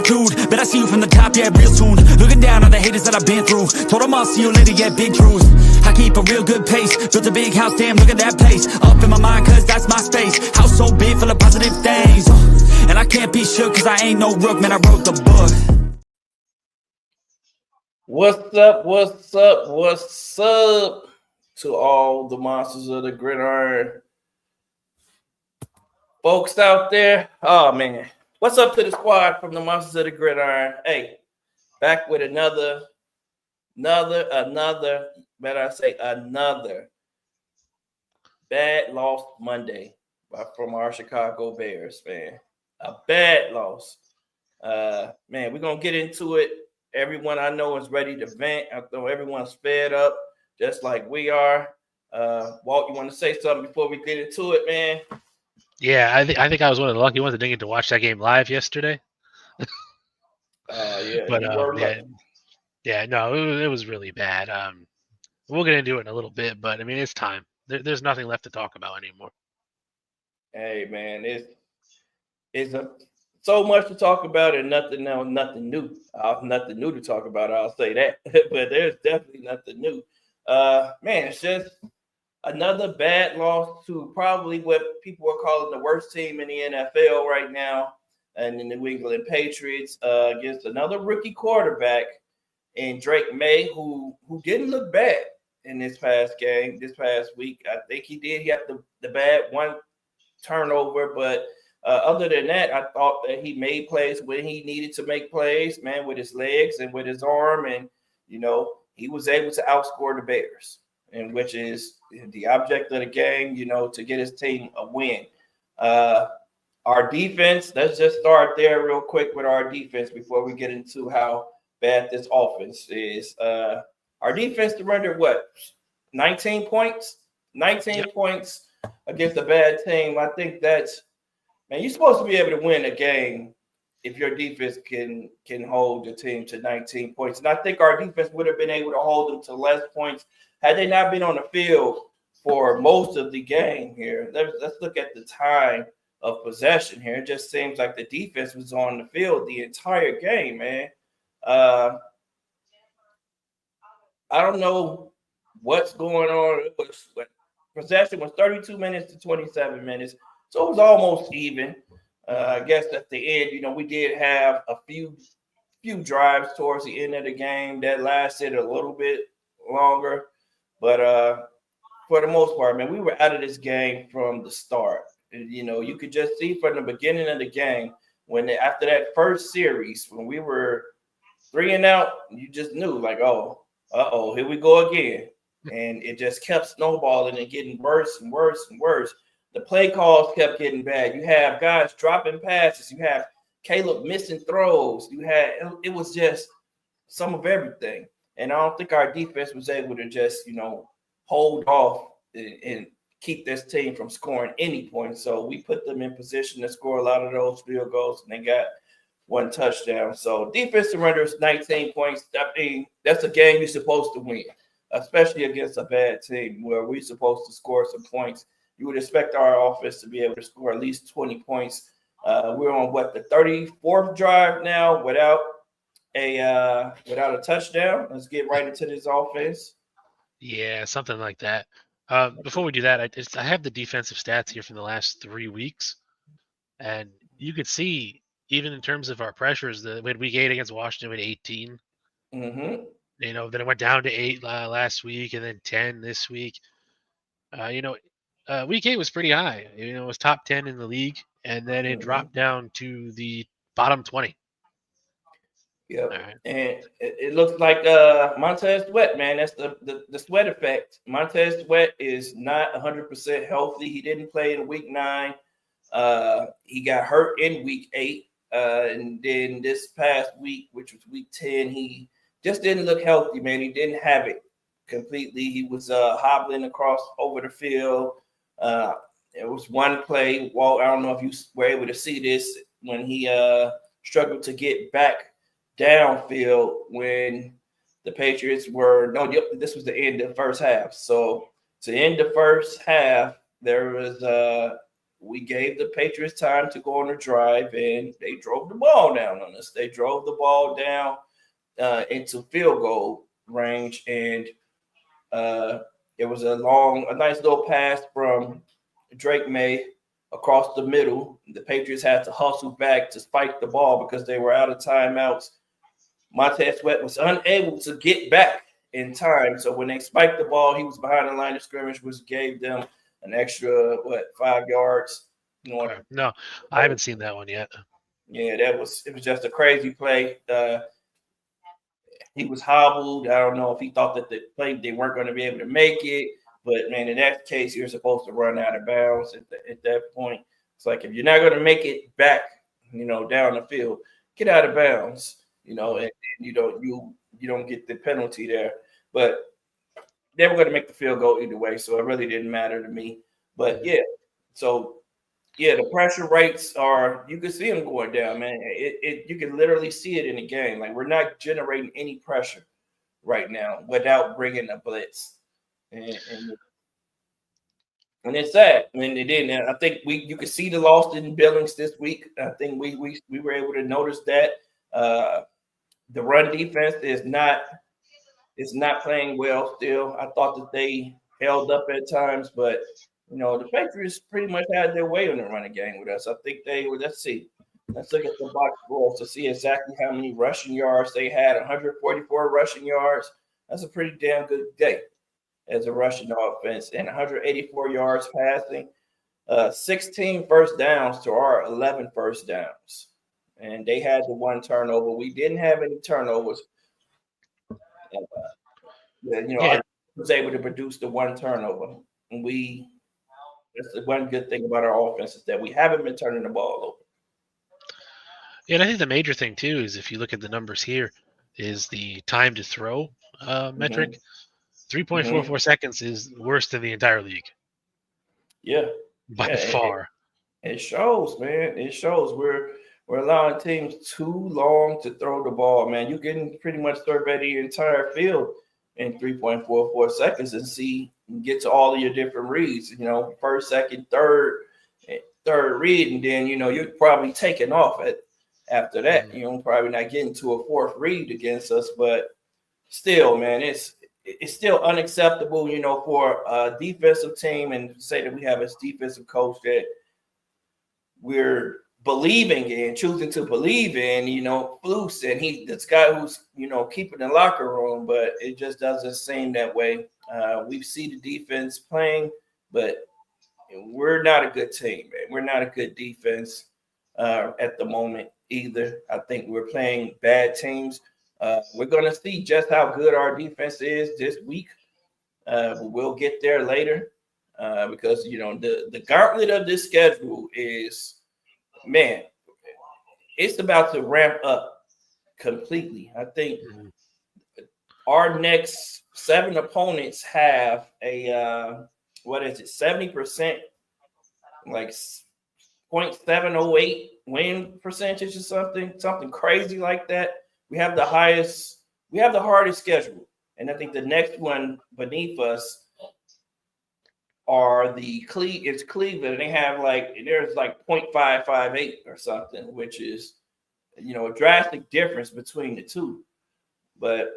tattooed. Bet I see you from the top, yeah, real soon. Looking down on the haters that I've been through. Told them I'll see you later, yeah, big truth. I keep a real good pace. Built a big house, damn, look at that place. Up in my mind, cause that's my space. House so big, full of positive things. And I can't be shook, cause I ain't no rook, man, I wrote the book. What's up? What's up? What's up to all the monsters of the gridiron folks out there? Oh man, what's up to the squad from the monsters of the gridiron? Hey, back with another. Better I say another bad loss Monday from our Chicago Bears, man. A bad loss. Man, we're gonna get into it. Everyone I know is ready to vent. I know everyone's fed up, just like we are. Walt, you want to say something before we get into it, man? Yeah, I think I was one of the lucky ones that didn't get to watch that game live yesterday. Yeah, but yeah, no, it was really bad. We'll get into it in a little bit, but I mean, it's time. There's nothing left to talk about anymore. Hey, man, it's so much to talk about and nothing new. Nothing new to talk about. I'll say that, but there's definitely nothing new. Man, it's just another bad loss to probably what people are calling the worst team in the NFL right now, and the New England Patriots against another rookie quarterback in Drake May, who didn't look bad in this past week. I think he did. He had the bad one turnover, but other than that, I thought that he made plays when he needed to make plays, man, with his legs and with his arm. And, he was able to outscore the Bears, and which is the object of the game, to get his team a win. Our defense, let's just start there real quick with our defense before we get into how bad this offense is. Our defense surrendered 19 points? 19 points against a bad team. I think that's, man, you're supposed to be able to win a game if your defense can hold the team to 19 points. And I think our defense would have been able to hold them to less points had they not been on the field for most of the game here. Let's look at the time of possession here. It just seems like the defense was on the field the entire game, man. I don't know what's going on. Possession was 32 minutes to 27 minutes, so it was almost even. I guess at the end, we did have a few drives towards the end of the game that lasted a little bit longer, but for the most part, man, we were out of this game from the start. And, you could just see from the beginning of the game after that first series, when we were 3-and-out, you just knew, like, here we go again. And it just kept snowballing and getting worse and worse and worse. The play calls kept getting bad. You have guys dropping passes. You have Caleb missing throws. It was just some of everything. And I don't think our defense was able to just, hold off and keep this team from scoring any points. So we put them in position to score a lot of those field goals, and they got one touchdown. So defense surrenders 19 points. I mean, that's a game you're supposed to win, especially against a bad team where we're supposed to score some points. You would expect our offense to be able to score at least 20 points. We're on the 34th drive now without a touchdown. Let's get right into this offense. Yeah, something like that. Before we do that, I have the defensive stats here from the last 3 weeks, and you could see even in terms of our pressures, we had week 8 against Washington with 18. Mm-hmm. Then it went down to 8 last week, and then 10 this week. Week 8 was pretty high. It was top 10 in the league, and then it dropped down to the bottom 20. Yep. Right. And it looks like Montez Sweat, man. That's the Sweat effect. Montez Sweat is not 100% healthy. He didn't play in week 9. He got hurt in week 8. And then this past week, which was week 10, he just didn't look healthy, man. He didn't have it completely. He was hobbling across over the field. It was one play. Walt, I don't know if you were able to see this when he struggled to get back downfield when the Patriots this was the end of the first half. So to end the first half, there was we gave the Patriots time to go on a drive, and they drove the ball down on us. They drove the ball down into field goal range, and it was a nice little pass from Drake May across the middle. The Patriots had to hustle back to spike the ball because they were out of timeouts. Montez Sweat was unable to get back in time. So when they spiked the ball, he was behind the line of scrimmage, which gave them an extra, 5 yards. Okay. No, I haven't seen that one yet. Yeah, it was just a crazy play. He was hobbled. I don't know if he thought that they weren't going to be able to make it. But, man, in that case, you're supposed to run out of bounds at that point. It's like if you're not going to make it back, down the field, get out of bounds, and you don't get the penalty there. But they were going to make the field goal either way, so it really didn't matter to me. But, yeah, the pressure rates you can see them going down, man. You can literally see it in the game. Like, we're not generating any pressure right now without bringing a blitz. And it's sad. I mean, it didn't. I think you could see the loss in Billings this week. I think we were able to notice that the run defense is not playing well still. I thought that they held up at times, but the Patriots pretty much had their way on the running game with us. I think they were. Let's see. Let's look at the box score to see exactly how many rushing yards they had. 144 rushing yards. That's a pretty damn good day as a rushing offense, and 184 yards passing, 16 first downs to our 11 first downs. And they had the one turnover. We didn't have any turnovers. I was able to produce the one turnover. And that's the one good thing about our offense is that we haven't been turning the ball over. Yeah, and I think the major thing, too, is if you look at the numbers here, is the time to throw metric. 3.44 seconds is worse than the entire league. Yeah. By far. It shows, man. It shows. We're allowing teams too long to throw the ball, man. You can pretty much survey the entire field in 3.44 seconds and get to all of your different reads, first, second, third read, and then, you're probably taking off after that. Probably not getting to a fourth read against us, but still, man, it's still unacceptable, for a defensive team, and say that we have a defensive coach that we're believing in, choosing to believe in, Flus, and this guy who's, keeping the locker room, but it just doesn't seem that way. We see the defense playing, but we're not a good team, man. We're not a good defense at the moment either. I think we're playing bad teams. We're going to see just how good our defense is this week. We'll get there later because, the gauntlet of this schedule is, man, it's about to ramp up completely. I think our next 7 opponents have a, 70%, like 0.708 win percentage or something crazy like that. We have the hardest schedule. And I think the next one beneath us are it's Cleveland. And they have there's 0.558 or something, which is, a drastic difference between the two. But,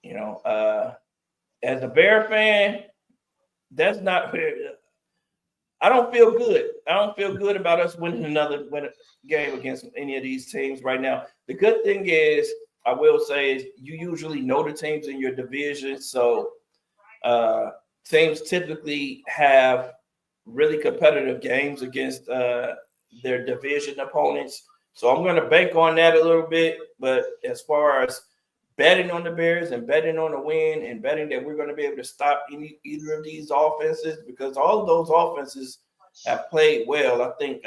as a Bear fan, that's not, I don't feel good. I don't feel good about us winning another game against any of these teams right now. The good thing is, I will say, is you usually know the teams in your division. So teams typically have really competitive games against their division opponents. So I'm going to bank on that a little bit. But as far as betting on the Bears and betting on the win and betting that we're going to be able to stop either of these offenses, because all of those offenses have played well. I think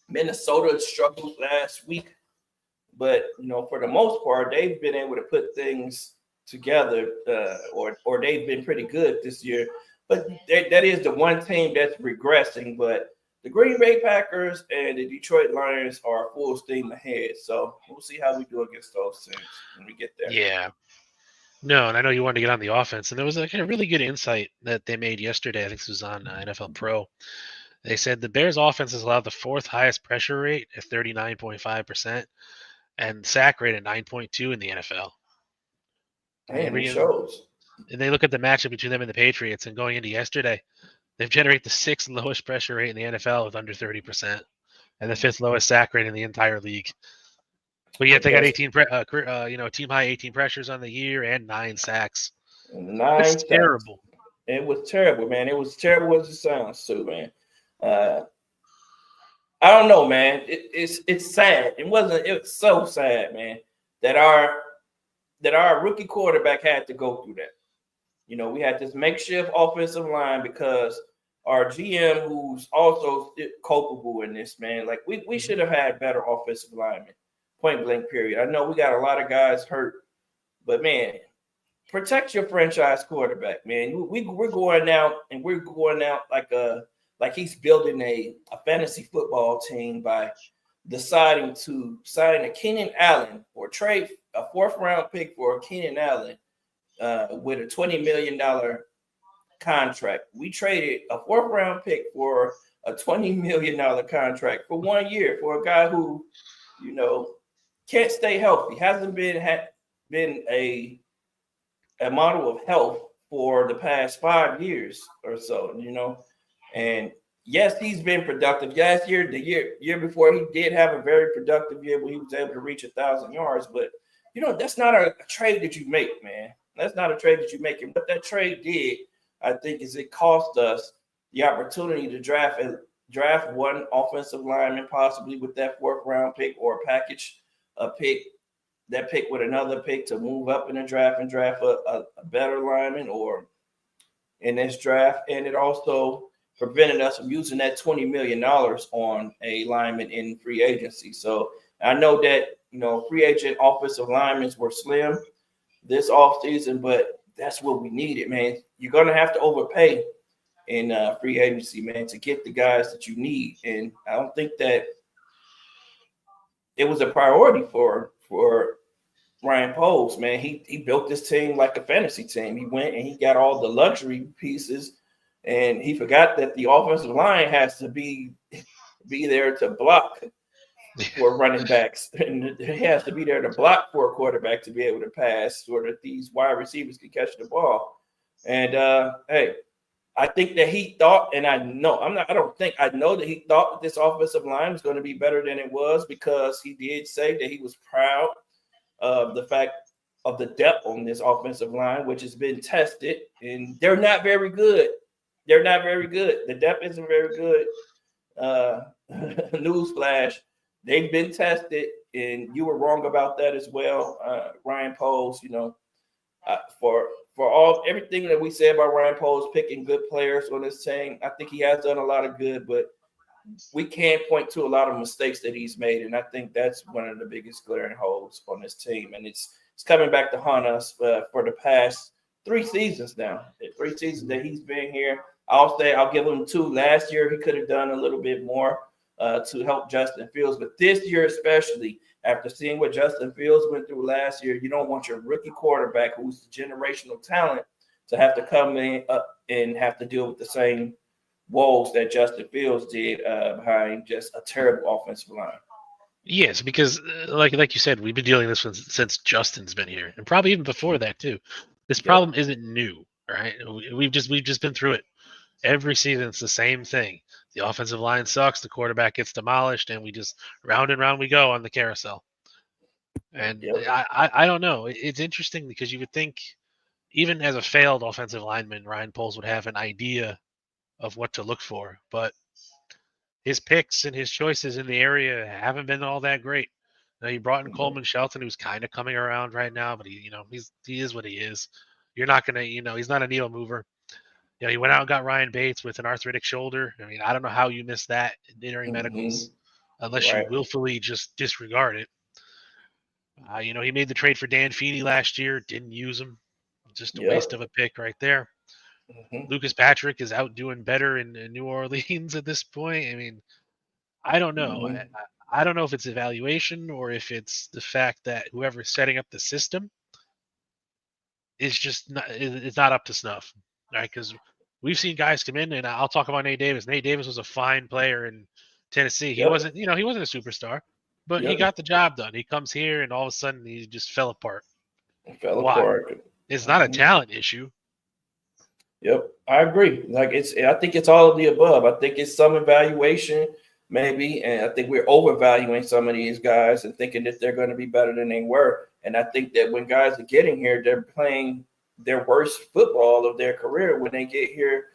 Minnesota struggled last week, but for the most part, they've been able to put things together, or they've been pretty good this year. But that is the one team that's regressing. But the Green Bay Packers and the Detroit Lions are full steam ahead. So we'll see how we do against those teams when we get there. Yeah. No, and I know you wanted to get on the offense, and there was a really good insight that they made yesterday. I think this was on NFL Pro. They said the Bears' offense has allowed the fourth highest pressure rate at 39.5% and sack rate at 9.2 in the NFL. Man, it And shows. they look at the matchup between them and the Patriots, and going into yesterday, they've generated the sixth lowest pressure rate in the NFL with under 30%, and the fifth lowest sack rate in the entire league. But yet they got Yes. 18, team high 18 pressures on the year and 9 sacks. 9 It's sacks. terrible. It was terrible, man. It was terrible as it sounds too, man. I don't know, man. It's sad. It was so sad, man, that our rookie quarterback had to go through that. You know, we had this makeshift offensive line because our GM, who's also culpable in this, man, like we should have had better offensive linemen, point blank period. I know we got a lot of guys hurt, but man, protect your franchise quarterback, man. We're going out like he's building a fantasy football team by deciding to sign a Keenan Allen or trade a 4th-round pick for a Keenan Allen with a $20 million contract. We traded a 4th-round pick for a $20 million contract for 1 year for a guy who, can't stay healthy, hasn't been a model of health for the past 5 years or so, and yes, he's been productive. Last year, the year before, he did have a very productive year where he was able to reach 1,000 yards. But that's not a trade that you make, man. That's not a trade that you make. And what that trade did, I think, is it cost us the opportunity to draft one offensive lineman, possibly with that 4th-round pick, or package a pick, that pick with another pick to move up in the draft and draft a better lineman or in this draft. And it also prevented us from using that $20 million on a lineman in free agency. So I know that, free agent offensive linemen were slim this offseason, but that's what we needed, man. You're going to have to overpay in free agency, man, to get the guys that you need. And I don't think that it was a priority for Ryan Poles, man. He built this team like a fantasy team. He went and he got all the luxury pieces, and he forgot that the offensive line has to be there to block for running backs, and it has to be there to block for a quarterback to be able to pass, so that these wide receivers can catch the ball. And hey, I think that he thought, and I know that he thought that this offensive line was going to be better than it was, because he did say that he was proud of the fact of the depth on this offensive line, which has been tested, and they're not very good. They're not very good. The depth isn't very good. Newsflash, they've been tested, and you were wrong about that as well. Ryan Poles, for everything that we say about Ryan Poles picking good players on this team, I think he has done a lot of good, but we can point to a lot of mistakes that he's made, and I think that's one of the biggest glaring holes on this team. And it's coming back to haunt us for the past 3 seasons now. 3 seasons that he's been here. I'll give him 2. Last year, he could have done a little bit more to help Justin Fields, but this year especially, after seeing what Justin Fields went through last year, you don't want your rookie quarterback, who's generational talent, to have to come in and have to deal with the same woes that Justin Fields did behind just a terrible offensive line. Yes, because like you said, we've been dealing with this since Justin's been here, and probably even before that too. This problem isn't new, right? We've just been through it. Every season, it's the same thing. The offensive line sucks, the quarterback gets demolished, and we just round and round we go on the carousel. And I don't know. It's interesting because you would think, even as a failed offensive lineman, Ryan Poles would have an idea of what to look for, but his picks and his choices in the area haven't been all that great. Now, he brought in Coleman Shelton, who's kind of coming around right now, but he is what he is. You're not gonna, he's not a needle mover. He went out and got Ryan Bates with an arthritic shoulder. I mean, I don't know how you miss that during medicals, unless you willfully just disregard it. He made the trade for Dan Feeney last year, didn't use him. Just a waste of a pick right there. Lucas Patrick is out doing better in New Orleans at this point. I mean, I don't know. I don't know if it's evaluation or if it's the fact that whoever's setting up the system is just not up to snuff, right? Because we've seen guys come in, and I'll talk about Nate Davis. Nate Davis was a fine player in Tennessee. He Yep. wasn't, he wasn't a superstar, but he Yep. got the job done. He comes here, and all of a sudden, he just fell apart. It fell Why? apart. It's not a talent issue. Yep, I agree. I think it's all of the above. I think it's some evaluation, maybe, and I think we're overvaluing some of these guys and thinking that they're going to be better than they were. And I think that when guys are getting here, they're playing their worst football of their career when they get here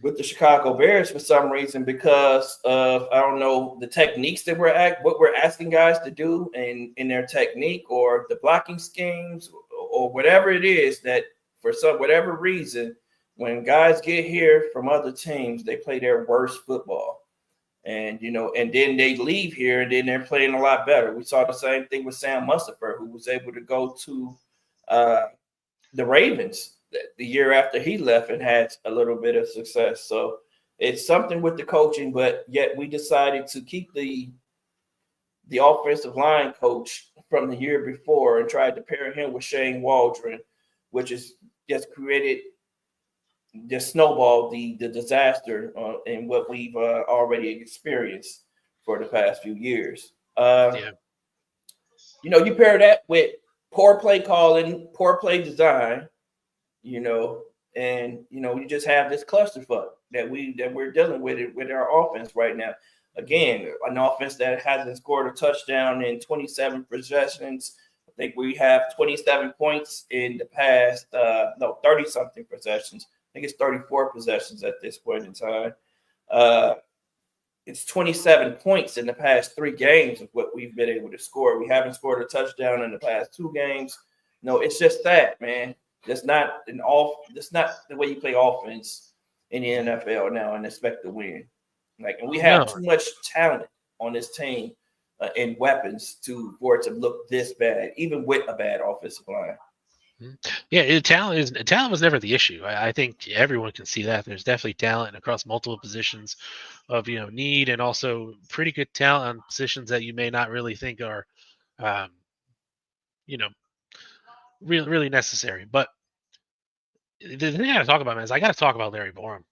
with the Chicago Bears for some reason, because of, I don't know, the techniques that what we're asking guys to do and in their technique, or the blocking schemes, or whatever it is, that for whatever reason, when guys get here from other teams, they play their worst football. And, and then they leave here and then they're playing a lot better. We saw the same thing with Sam Mustipher, who was able to go to the Ravens the year after he left and had a little bit of success. So it's something with the coaching, but yet we decided to keep the offensive line coach from the year before and tried to pair him with Shane Waldron, which is just snowballed the disaster in what we've already experienced for the past few years. You pair that with poor play calling, poor play design, and you just have this clusterfuck that we're dealing with our offense right now. Again, an offense that hasn't scored a touchdown in 27 possessions. I think we have 27 points in the past 30-something possessions. I think it's 34 possessions at this point in time. It's 27 points in the past 3 games of what we've been able to score. We haven't scored a touchdown in the past 2 games. No, it's just that, man. That's not the way you play offense in the NFL now and expect to win. And we have too much talent on this team and weapons for it to look this bad, even with a bad offensive line. Yeah, talent was never the issue. I think everyone can see that. There's definitely talent across multiple positions of need, and also pretty good talent on positions that you may not really think are really necessary. But the thing I got to talk about, man, is I got to talk about Larry Borum.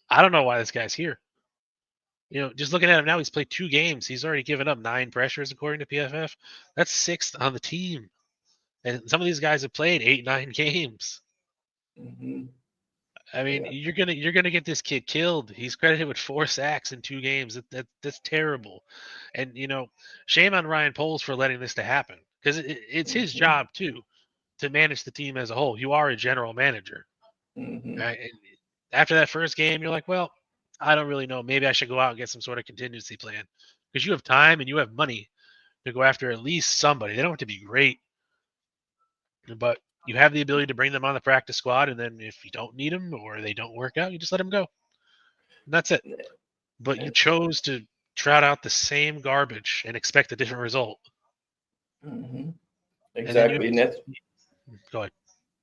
I don't know why this guy's here. Just looking at him now, he's played 2 games. He's already given up 9 pressures according to PFF. That's 6th on the team. And some of these guys have played 8, 9 games. Mm-hmm. I mean, you're gonna get this kid killed. He's credited with 4 sacks in 2 games. That's terrible. And shame on Ryan Poles for letting this to happen, because it's his job too to manage the team as a whole. You are a general manager, right? And after that first game, you're like, well, I don't really know. Maybe I should go out and get some sort of contingency plan, because you have time and you have money to go after at least somebody. They don't have to be great, but you have the ability to bring them on the practice squad, and then if you don't need them or they don't work out, you just let them go. And that's it. But you chose to trot out the same garbage and expect a different result. Mm-hmm. Exactly. And that's go ahead.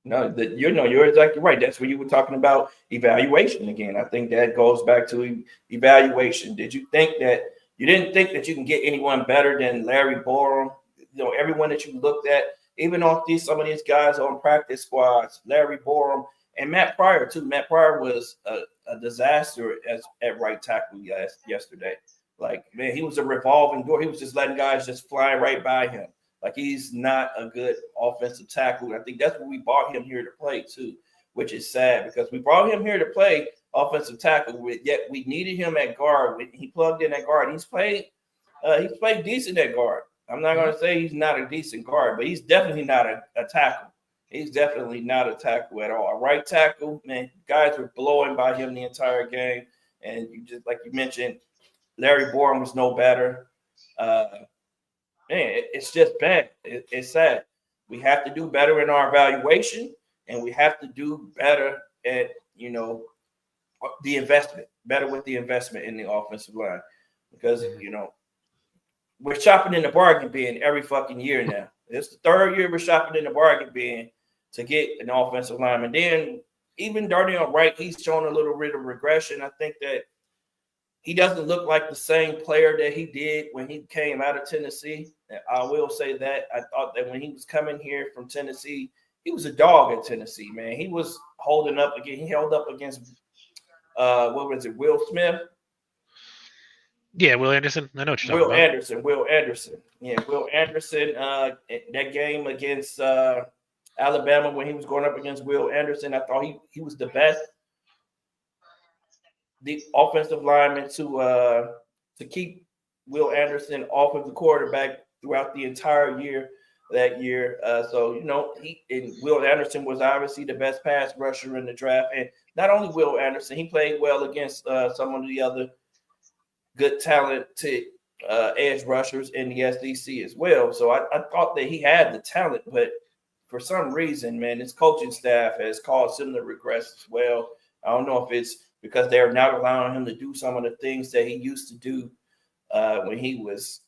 No, you're exactly right. That's when you were talking about evaluation again. I think that goes back to evaluation. You didn't think that you can get anyone better than Larry Borum? Everyone that you looked at, even on some of these guys on practice squads, Larry Borum and Matt Pryor too. Matt Pryor was a disaster at right tackle yesterday. Man, he was a revolving door. He was just letting guys just fly right by him. He's not a good offensive tackle. I think that's what we brought him here to play too, which is sad, because we brought him here to play offensive tackle, yet we needed him at guard. He plugged in at guard. He's played decent at guard. I'm not going to say he's not a decent guard, but he's definitely not a tackle. He's definitely not a tackle at all. A right tackle, man, guys were blowing by him the entire game. And just like you mentioned, Larry Borum was no better. Man, it's just bad. It's sad. We have to do better in our evaluation, and we have to do better at, the investment, better with the investment in the offensive line, because, we're shopping in the bargain bin every fucking year now. It's the 3rd year we're shopping in the bargain bin to get an offensive lineman. Then even Darnell Wright, he's shown a little bit of regression. I think that he doesn't look like the same player that he did when he came out of Tennessee. I will say that. I thought that when he was coming here from Tennessee, was a dog at Tennessee, man. He was holding up again. He held up against what was it, Will Smith? Yeah, Will Anderson. I know what you're talking Will about. Anderson. Will Anderson. Yeah, Will Anderson. That game against Alabama when he was going up against Will Anderson, I thought he was the best, the offensive lineman to keep Will Anderson off of the quarterback throughout the entire year that year. So he and Will Anderson was obviously the best pass rusher in the draft, and not only Will Anderson, he played well against some of the other good talented edge rushers in the SEC as well. So I thought that he had the talent, but for some reason, man, his coaching staff has caused him to regress as well. I don't know if it's because they're not allowing him to do some of the things that he used to do when he was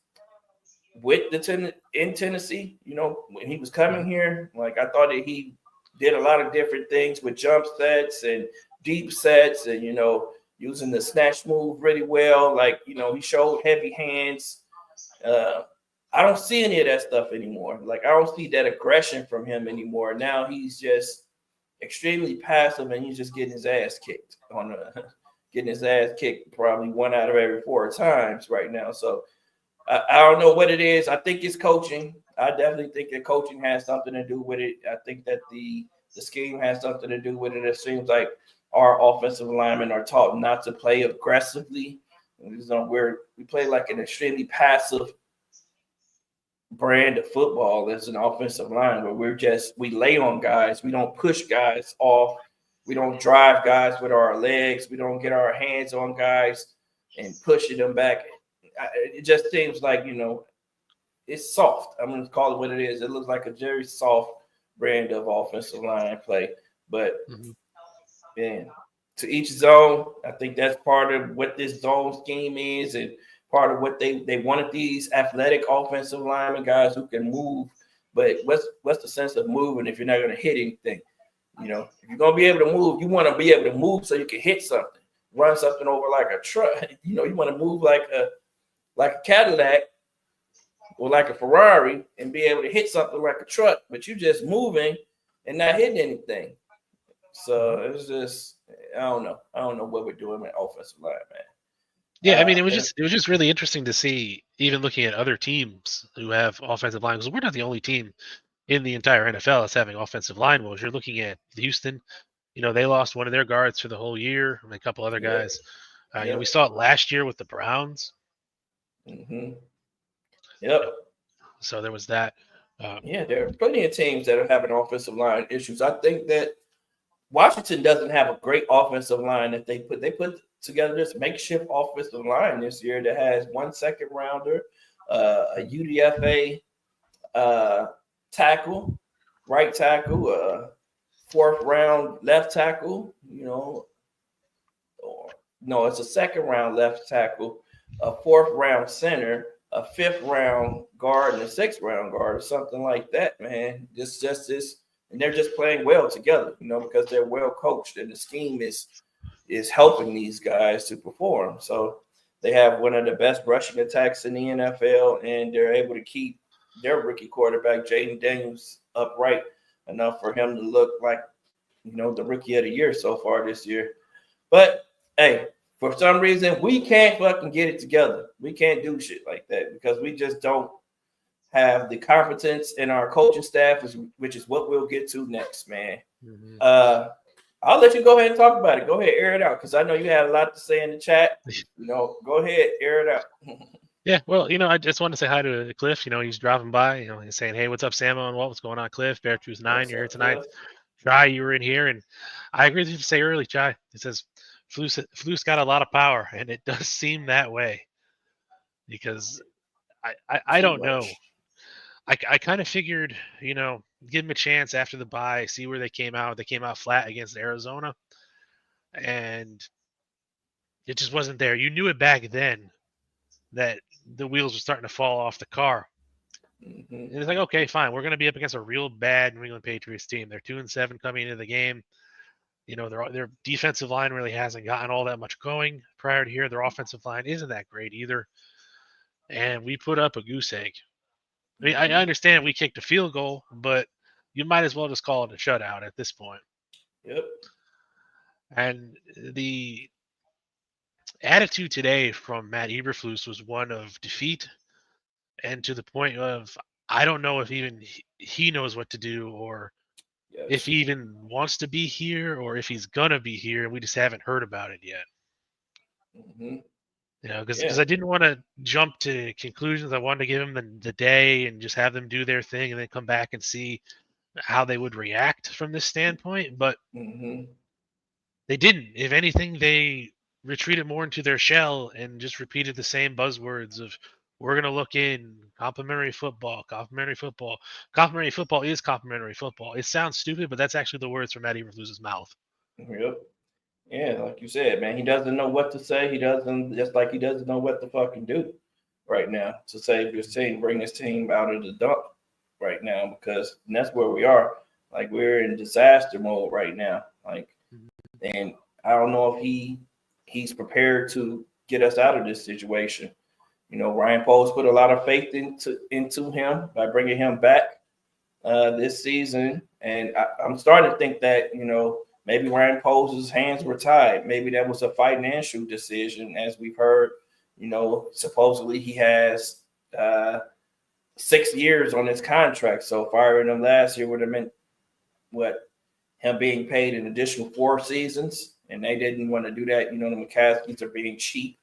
with in Tennessee. When he was coming here, like I thought that he did a lot of different things with jump sets and deep sets, and using the snatch move really well. Like he showed heavy hands. I don't see any of that stuff anymore. Like I don't see that aggression from him anymore. Now he's just extremely passive, and he's just getting his ass kicked getting his ass kicked probably 1 out of every 4 times right now. So I don't know what it is. I think it's coaching. I definitely think that coaching has something to do with it. I think that the scheme has something to do with it. It seems like our offensive linemen are taught not to play aggressively. We play like an extremely passive brand of football as an offensive line, where we lay on guys. We don't push guys off. We don't drive guys with our legs. We don't get our hands on guys and pushing them back. It just seems like, it's soft. I'm going to call it what it is. It looks like a very soft brand of offensive line play. But, man, to each zone, I think that's part of what this zone scheme is, and part of what they wanted these athletic offensive linemen, guys who can move. But what's the sense of moving if you're not going to hit anything? If you're going to be able to move, you want to be able to move so you can hit something, run something over like a truck. You want to move like a Cadillac or like a Ferrari and be able to hit something like a truck, but you're just moving and not hitting anything. So it's just, I don't know what we're doing with offensive line, man. Yeah, I mean, it was just really interesting to see, even looking at other teams who have offensive line, because we're not the only team in the entire NFL that's having offensive line woes. You're looking at Houston, they lost one of their guards for the whole year, and a couple other guys. We saw it last year with the Browns. Mm-hmm. Yep. So there was that. There are plenty of teams that are having offensive line issues. I think that Washington doesn't have a great offensive line that they put together this makeshift offensive line this year that has 1 second rounder, a UDFA tackle, right tackle, 4th round left tackle, or no, it's a 2nd round left tackle, a 4th round center, a 5th round guard, and a 6th round guard, or something like that, man. Just this, and they're just playing well together, because they're well coached, and the scheme is helping these guys to perform. So they have one of the best rushing attacks in the NFL, and they're able to keep their rookie quarterback, Jaden Daniels, upright enough for him to look like, the rookie of the year so far this year. But, hey, for some reason, we can't fucking get it together. We can't do shit like that because we just don't have the competence in our coaching staff, which is what we'll get to next, man. Mm-hmm. I'll let you go ahead and talk about it. Go ahead, air it out, because I know you had a lot to say in the chat. Go ahead, air it out. Yeah, well, I just wanted to say hi to Cliff. He's dropping by. He's saying, "Hey, what's up, Samo? And what's going on, Cliff? Bear Truth 9, you're here tonight. Cliff? Chai, you were in here, and I agree with you to say early, Chai. It says Fluke's got a lot of power, and it does seem that way because I don't know. I kind of figured, give them a chance after the bye, see where they came out. They came out flat against Arizona, and it just wasn't there. You knew it back then that the wheels were starting to fall off the car. Mm-hmm. And it's like, okay, fine. We're going to be up against a real bad New England Patriots team. They're 2-7 coming into the game. Their defensive line really hasn't gotten all that much going prior to here. Their offensive line isn't that great either. And we put up a goose egg. I mean, I understand we kicked a field goal, but, you might as well just call it a shutout at this point. Yep. And the attitude today from Matt Eberflus was one of defeat, and to the point of I don't know if even he knows what to do, or if Yes. he even wants to be here, or if he's gonna be here, and we just haven't heard about it yet. Hmm. Because Yeah. I didn't want to jump to conclusions. I wanted to give them the day and just have them do their thing, and then come back and see how they would react from this standpoint. But Hmm. they didn't. If anything, they retreated more into their shell and just repeated the same buzzwords of we're going to look in complimentary football, complimentary football. Complimentary football is complimentary football. It sounds stupid, but that's actually the words from Matt Eberflus's mouth. Yep. Yeah, like you said, man, he doesn't know what to say. He doesn't, just like he doesn't know what to fucking do right now to save his team, bring his team out of the dump right now, because that's where we are. Like, we're in disaster mode right now. Like, and I don't know if he's prepared to get us out of this situation. Ryan Poles put a lot of faith into him by bringing him back this season, and I'm starting to think that maybe Ryan Poles' hands were tied. Maybe that was a financial decision, as we've heard. Supposedly he has 6 years on his contract, so firing him last year would have meant what, him being paid an additional 4 seasons, and they didn't want to do that. The McCaskies are being cheap.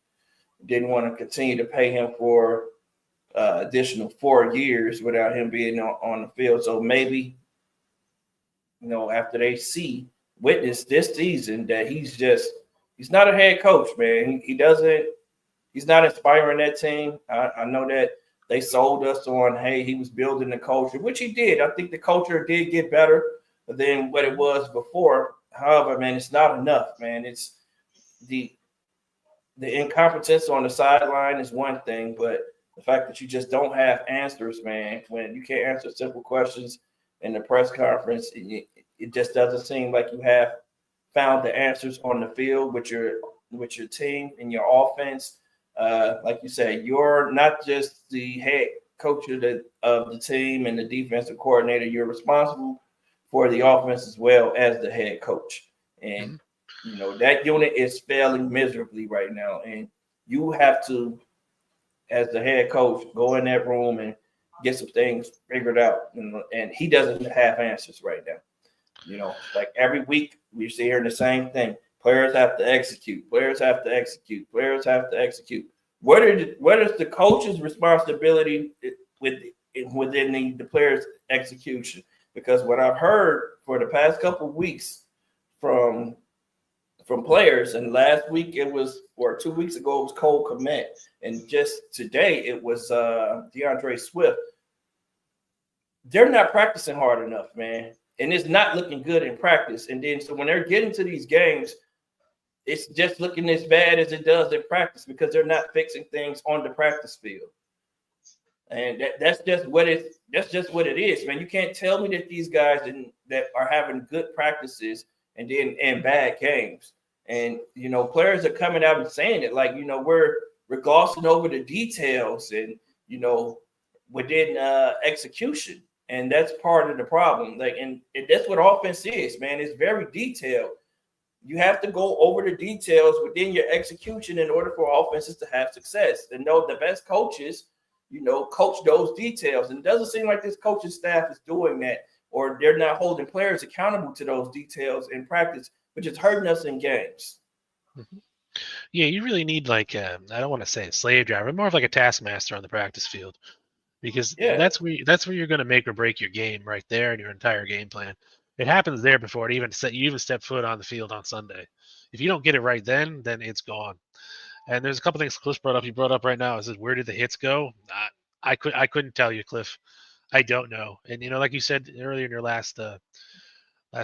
Didn't want to continue to pay him for additional 4 years without him being on the field. So maybe, after they witness this season that he's not a head coach, man. He's not inspiring that team. I know that they sold us on, hey, he was building the culture, which he did. I think the culture did get better than what it was before. However, man, it's not enough, man. It's the incompetence on the sideline is one thing, but the fact that you just don't have answers, man, when you can't answer simple questions in the press conference, it just doesn't seem like you have found the answers on the field with your team and your offense. Like you said, you're not just the head coach of the team and the defensive coordinator. You're responsible for the offense as well as the head coach. And Mm-hmm. that unit is failing miserably right now, and you have to, as the head coach, go in that room and get some things figured out. And he doesn't have answers right now. Like every week we're hearing the same thing. Players have to execute. Players have to execute. Players have to execute. What is the coach's responsibility within the players' execution? Because what I've heard for the past couple of weeks from players, and last week it was, or 2 weeks ago it was Cole Kmet, and just today it was DeAndre Swift. They're not practicing hard enough, man, and it's not looking good in practice. And then so when they're getting to these games, it's just looking as bad as it does in practice because they're not fixing things on the practice field. And that's just what it is, man. You can't tell me that these guys that are having good practices and then in bad games. And players are coming out and saying it, like, we're glossing over the details and within execution. And that's part of the problem. Like, and that's what offense is, man. It's very detailed. You have to go over the details within your execution in order for offenses to have success. And the best coaches, coach those details. And it doesn't seem like this coaching staff is doing that, or they're not holding players accountable to those details in practice, which is hurting us in games. Mm-hmm. Yeah, you really need I don't want to say a slave driver, more of like a taskmaster on the practice field, because Yeah. that's where you're going to make or break your game right there and your entire game plan. It happens there before you even step foot on the field on Sunday. If you don't get it right then it's gone. And there's a couple things Cliff brought up. You brought up right now. Is where did the hits go? I couldn't tell you, Cliff. I don't know. And like you said earlier in your last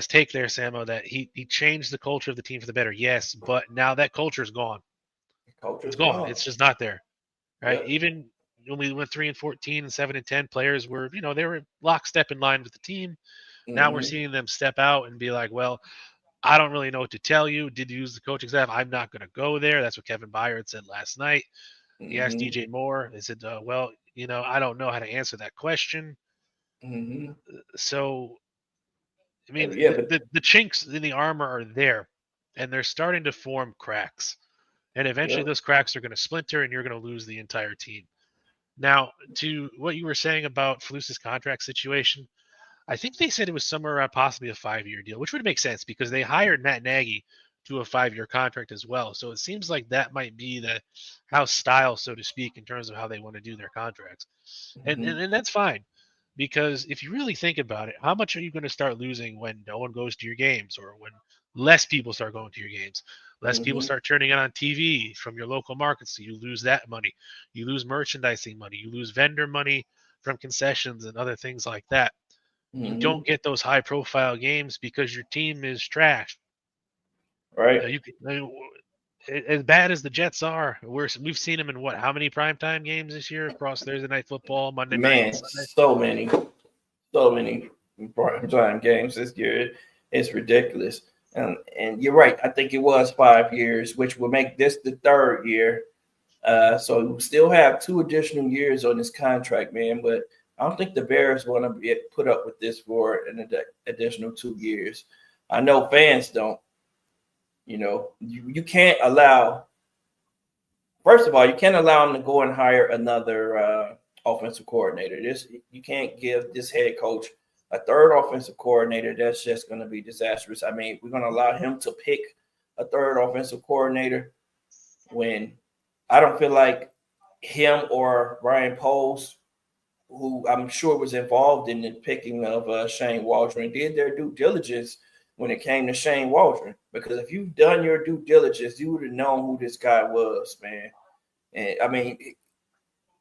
take there, Samo, that he changed the culture of the team for the better. Yes, but now that culture is gone. Culture's It's gone. gone. It's just not there. Right. Yep. Even when we went 3-14 and 7-10, players were, they were lockstep in line with the team. Now we're Mm-hmm. seeing them step out and be like, well, I don't really know what to tell you. Did you use the coaching staff? I'm not going to go there. That's what Kevin Byard said last night. He asked Mm-hmm. DJ Moore. They said, well, I don't know how to answer that question. Mm-hmm. So I mean, Yeah, but the chinks in the armor are there, and they're starting to form cracks. And eventually, yeah. those cracks are going to splinter, and you're going to lose the entire team. Now, to what you were saying about Falusa's contract situation, I think they said it was somewhere around possibly a 5-year deal, which would make sense because they hired Matt Nagy to a 5-year contract as well. So it seems like that might be the house style, so to speak, in terms of how they want to do their contracts. And, Hmm. and, and that's fine because if you really think about it, how much are you going to start losing when no one goes to your games or when less people start going to your games? Less people Hmm. start turning it on TV from your local markets. So you lose that money. You lose merchandising money. You lose vendor money from concessions and other things like that. You Hmm. don't get those high profile games because your team is trash. Right. As bad as the Jets are, we've seen them in what? How many primetime games this year across Thursday night football, Monday night, and Man, Sunday? so many prime time games this year. It's ridiculous. And you're right. I think it was 5 years, which will make this the third year. So we still have 2 additional years on this contract, man. But I don't think the Bears want to put up with this for an additional 2 years. I know fans don't. You can't allow. First of all, you can't allow them to go and hire another offensive coordinator. You can't give this head coach a third offensive coordinator. That's just going to be disastrous. I mean, we're going to allow him to pick a third offensive coordinator when I don't feel like him or Brian Poles, who I'm sure was involved in the picking of Shane Waldron, did their due diligence when it came to Shane Waldron. Because if you've done your due diligence, you would have known who this guy was, man. And I mean,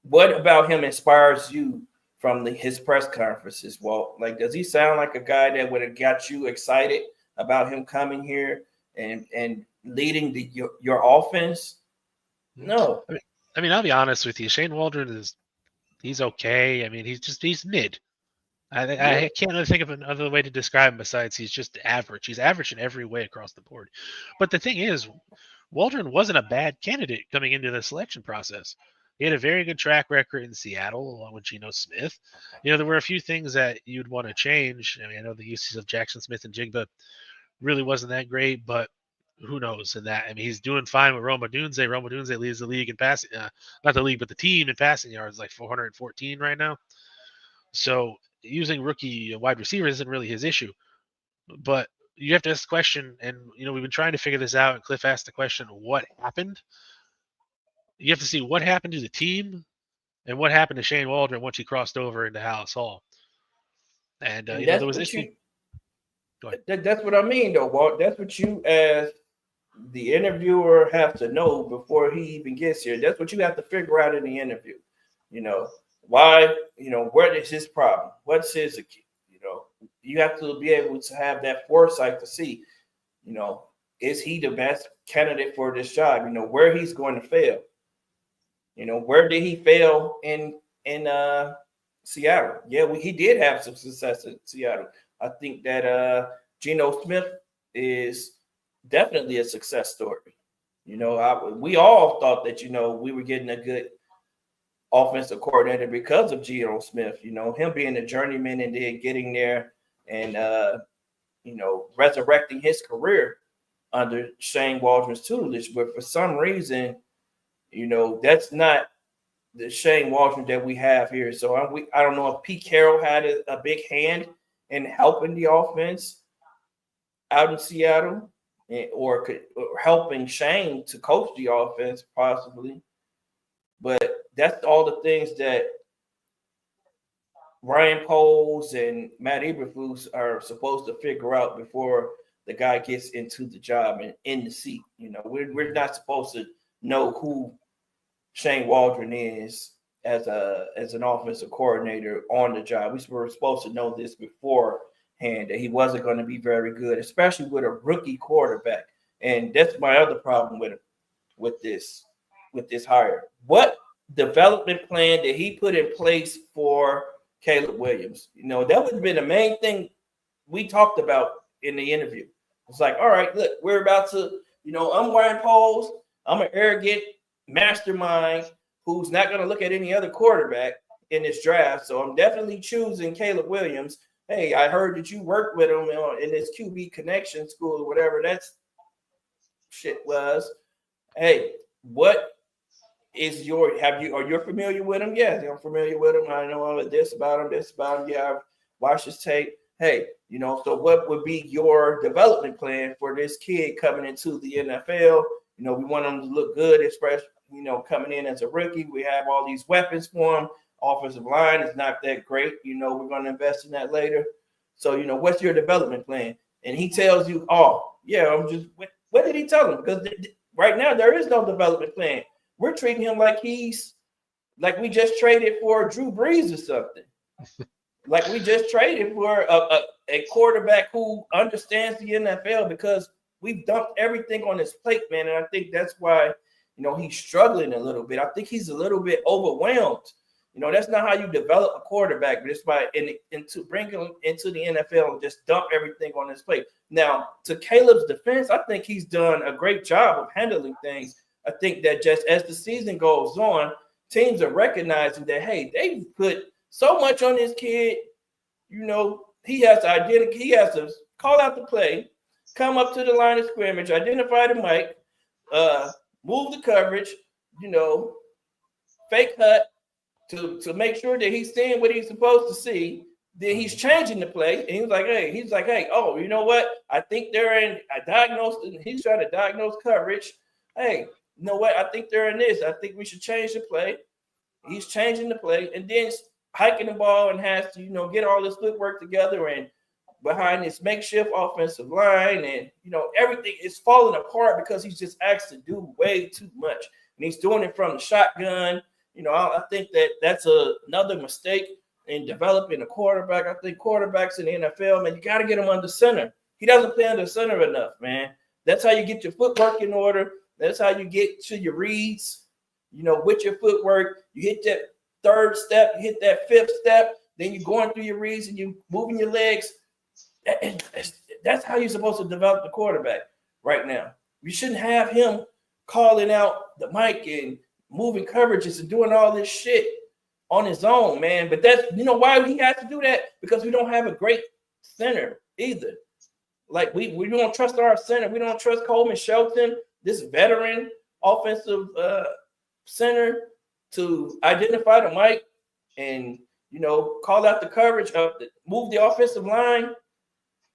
what about him inspires you from his press conferences, Walt? Like, does he sound like a guy that would have got you excited about him coming here and leading your offense? No. I mean, I'll be honest with you. Shane Waldron he's okay. I mean, he's mid. Yeah. I can't really think of another way to describe him besides he's just average. He's average in every way across the board. But the thing is, Waldron wasn't a bad candidate coming into the selection process. He had a very good track record in Seattle along with Geno Smith. There were a few things that you'd want to change. I mean, I know the uses of Jackson Smith and Jigba really wasn't that great, but who knows in that? I mean, he's doing fine with Roma Dunze. Roma Dunze leads the league in passing, not the league, but the team in passing yards, like 414 right now. So using rookie wide receivers isn't really his issue. But you have to ask the question, and we've been trying to figure this out. And Cliff asked the question, "What happened?" You have to see what happened to the team and what happened to Shane Waldron once he crossed over into Hallis Hall. And And there that's was what issue. Go ahead. that's what I mean, though, Walt. That's what you, as the interviewer, have to know before he even gets here. That's what you have to figure out in the interview. You know why? What is his problem? What's his acute? You have to be able to have that foresight to see. Is he the best candidate for this job? Where he's going to fail. Where did he fail in Seattle? Yeah, he did have some success in Seattle. I think that Geno Smith is definitely a success story. We all thought that we were getting a good offensive coordinator because of Geno Smith. Him being a journeyman and then getting there and resurrecting his career under Shane Waldron's tutelage. But for some reason, that's not the Shane Waldron that we have here. So I don't know if Pete Carroll had a big hand in helping the offense out in Seattle, or helping Shane to coach the offense possibly. But that's all the things that Ryan Poles and Matt Eberflus are supposed to figure out before the guy gets into the job and in the seat. We're not supposed to know who Shane Waldron is as an offensive coordinator on the job. We were supposed to know this beforehand, that he wasn't going to be very good, especially with a rookie quarterback. And that's my other problem with this hire. What development plan did he put in place for Caleb Williams? That would have been the main thing we talked about in the interview. It's like, all right, look, we're about to, I'm Ryan Poles. I'm an arrogant mastermind who's not going to look at any other quarterback in this draft. So I'm definitely choosing Caleb Williams. hey, I heard that you worked with him in this QB connection school or whatever that's shit was. Hey, what is are you familiar with him? Yes, I'm familiar with him. I know all of this about him. Yeah, I've watched his tape. Hey, so what would be your development plan for this kid coming into the NFL? We want him to look good, especially, coming in as a rookie. We have all these weapons for him. Offensive line is not that great. We're going to invest in that later. So, what's your development plan? And he tells you, oh, yeah, what did he tell him? Because right now there is no development plan. We're treating him like we just traded for Drew Brees or something. Like we just traded for a quarterback who understands the NFL, because we've dumped everything on his plate, man. And I think that's why, he's struggling a little bit. I think he's a little bit overwhelmed. That's not how you develop a quarterback, but it's by to bring him into the NFL and just dump everything on his plate. Now, to Caleb's defense, I think he's done a great job of handling things. I think that just as the season goes on, teams are recognizing that, hey, they've put so much on this kid. He has to call out the play, come up to the line of scrimmage, identify the mic, move the coverage, fake cut to make sure that he's seeing what he's supposed to see. Then he's changing the play, and he's like, hey, oh, you know what? I think they're in a diagnosis. He's trying to diagnose coverage. Hey, you know what? I think they're in this. I think we should change the play. He's changing the play, and then hiking the ball, and has to, get all this footwork together and behind this makeshift offensive line, and everything is falling apart because he's just asked to do way too much, and he's doing it from the shotgun. I think that's another mistake in developing a quarterback. I think quarterbacks in the NFL, man, you got to get him under center. He doesn't play under center enough, man. That's how you get your footwork in order. That's how you get to your reads, with your footwork. You hit that third step, you hit that fifth step, then you're going through your reads and you moving your legs. That's how you're supposed to develop the quarterback right now. You shouldn't have him calling out the mic and moving coverages and doing all this shit on his own, man. But that's, why he has to do that? Because we don't have a great center either. Like we don't trust our center. We don't trust Coleman Shelton, this veteran offensive center, to identify the mic and, call out the coverage, move the offensive line.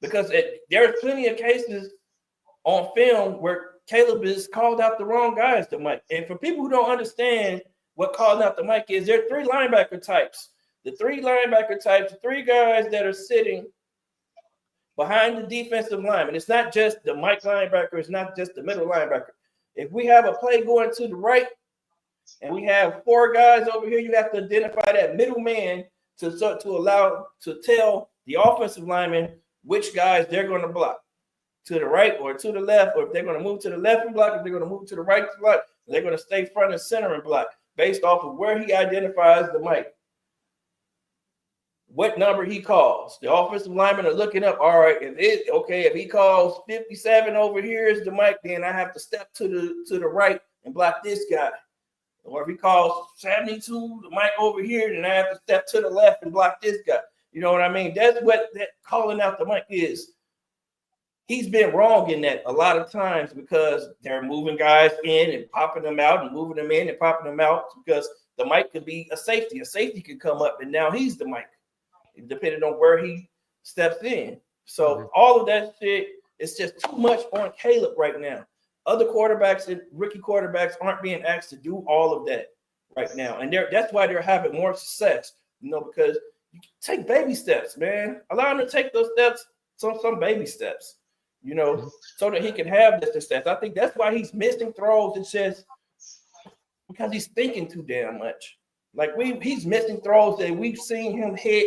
Because there's plenty of cases on film where Caleb is called out the wrong guys to mic. And for people who don't understand what calling out the mic is, there are three linebacker types. The three guys that are sitting behind the defensive lineman. It's not just the mic linebacker. It's not just the middle linebacker. If we have a play going to the right and we have four guys over here, you have to identify that middle man to tell the offensive lineman which guys they're going to block, to the right or to the left, or if they're going to move to the left and block, if they're going to move to the right to block, they're going to stay front and center and block based off of where he identifies the mic, what number he calls. The offensive linemen are looking up. All right, if he calls 57 over here is the mic, then I have to step to the right and block this guy. Or if he calls 72, the mic over here, then I have to step to the left and block this guy. You know what I mean? That's what that calling out the mic is. He's been wrong in that a lot of times because they're moving guys in and popping them out and moving them in and popping them out because the mic could be a safety. A safety could come up and now he's the mic, depending on where he steps in. So all of that shit is just too much on Caleb right now. Other quarterbacks and rookie quarterbacks aren't being asked to do all of that right now. And that's why they're having more success, because you take baby steps, man. Allow him to take those steps, some baby steps, so that he can have the success. I think that's why he's missing throws. It's just because he's thinking too damn much. Like he's missing throws that we've seen him hit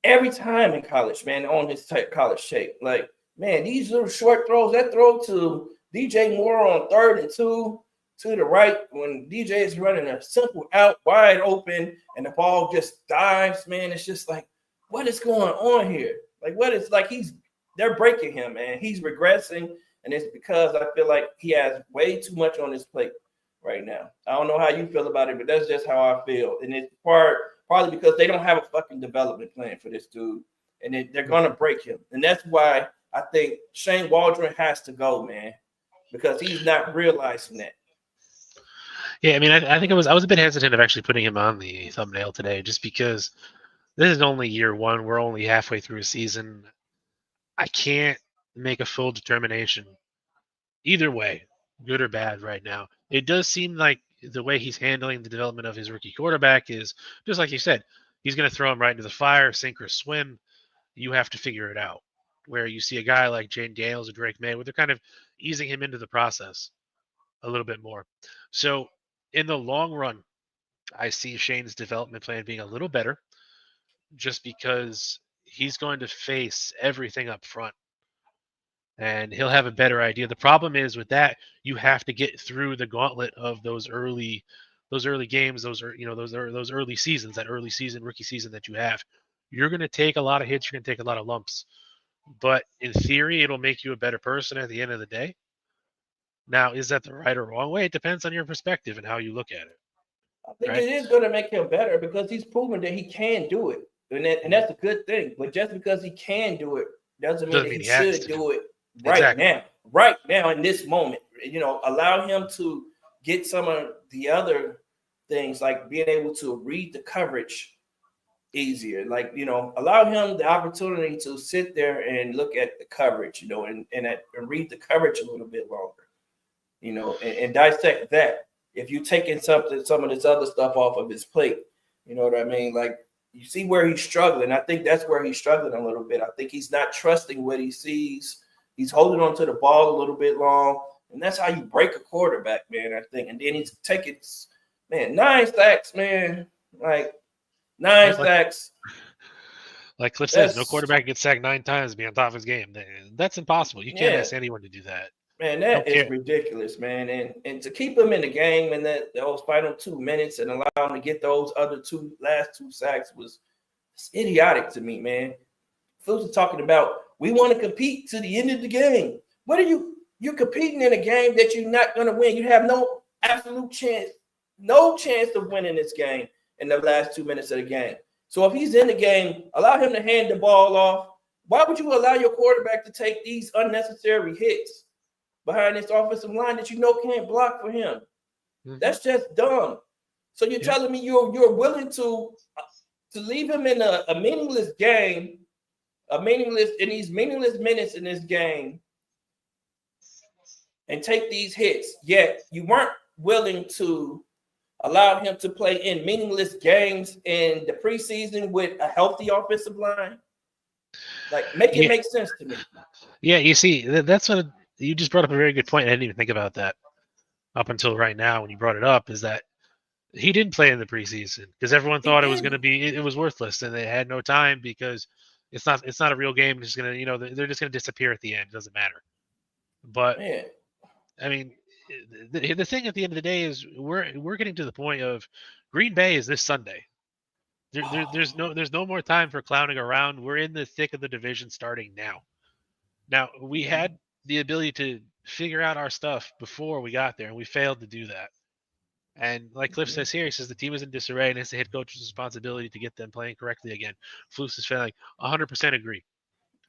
every time in college, man, on his college shape. Like, man, these little short throws, that throw to DJ Moore on 3rd and 2 to the right when DJ is running a simple out wide open and the ball just dives, man. It's just like, what is going on here? Like, they're breaking him, man. He's regressing, and it's because I feel like he has way too much on his plate right now. I don't know how you feel about it, but that's just how I feel. And it's part probably because they don't have a fucking development plan for this dude, and they're gonna break him. And that's why I think Shane Waldron has to go, man, because he's not realizing that. Yeah, I mean, I think I was a bit hesitant of actually putting him on the thumbnail today, just because this is only year one. We're only halfway through a season. I can't make a full determination either way, good or bad, right now. It does seem like the way he's handling the development of his rookie quarterback is just like you said. He's going to throw him right into the fire, sink or swim. You have to figure it out. Where you see a guy like Jane Daniels or Drake May, where they're kind of easing him into the process a little bit more. So in the long run, I see Shane's development plan being a little better just because he's going to face everything up front and he'll have a better idea. The problem is with that, you have to get through the gauntlet of those early games, those early seasons, that early season, rookie season that you have. You're going to take a lot of hits, you're going to take a lot of lumps. But in theory, it'll make you a better person at the end of the day. Now, is that the right or wrong way? It depends on your perspective and how you look at it. I think Right? it is going to make him better because he's proven that he can do it, and that's a good thing. But just because he can do it doesn't mean that he should do it right now. Right now, in this moment, allow him to get some of the other things, like being able to read the coverage easier. Like, allow him the opportunity to sit there and look at the coverage, and read the coverage a little bit longer, and dissect that. If you're taking some of this other stuff off of his plate, you know what I mean? Like, you see where he's struggling. I think that's where he's struggling a little bit. I think he's not trusting what he sees. He's holding on to the ball a little bit long. And that's how you break a quarterback, man, I think. And then he's taking, 9 sacks, man. Like, 9 sacks. Like Cliff says, no quarterback gets sacked 9 times to be on top of his game. That's impossible. You can't ask anyone to do that. Man, that is ridiculous, man. And to keep him in the game in those final 2 minutes and allow him to get those last two sacks was idiotic to me, man. Phil's talking about, we want to compete to the end of the game. What are you're competing in a game that you're not going to win. You have no chance of winning this game in the last 2 minutes of the game. So if he's in the game, allow him to hand the ball off. Why would you allow your quarterback to take these unnecessary hits behind this offensive line that can't block for him? Mm-hmm. That's just dumb. So you're telling me you're willing to leave him in a meaningless game, in these meaningless minutes in this game, and take these hits, yet you weren't willing to allow him to play in meaningless games in the preseason with a healthy offensive line? Like, make it make sense to me. Yeah, you see, that's what you just brought up a very good point. I didn't even think about that up until right now when you brought it up, is that he didn't play in the preseason because everyone thought it was worthless, and they had no time because it's not a real game. It's just gonna, they're just gonna disappear at the end. It doesn't matter. But I mean, the thing at the end of the day is we're getting to the point of Green Bay is this Sunday. There's no more time for clowning around. We're in the thick of the division starting now. Now, we had the ability to figure out our stuff before we got there, and we failed to do that. And like Cliff says here, he says the team is in disarray, and it's the head coach's responsibility to get them playing correctly again. Flus is failing. 100% agree.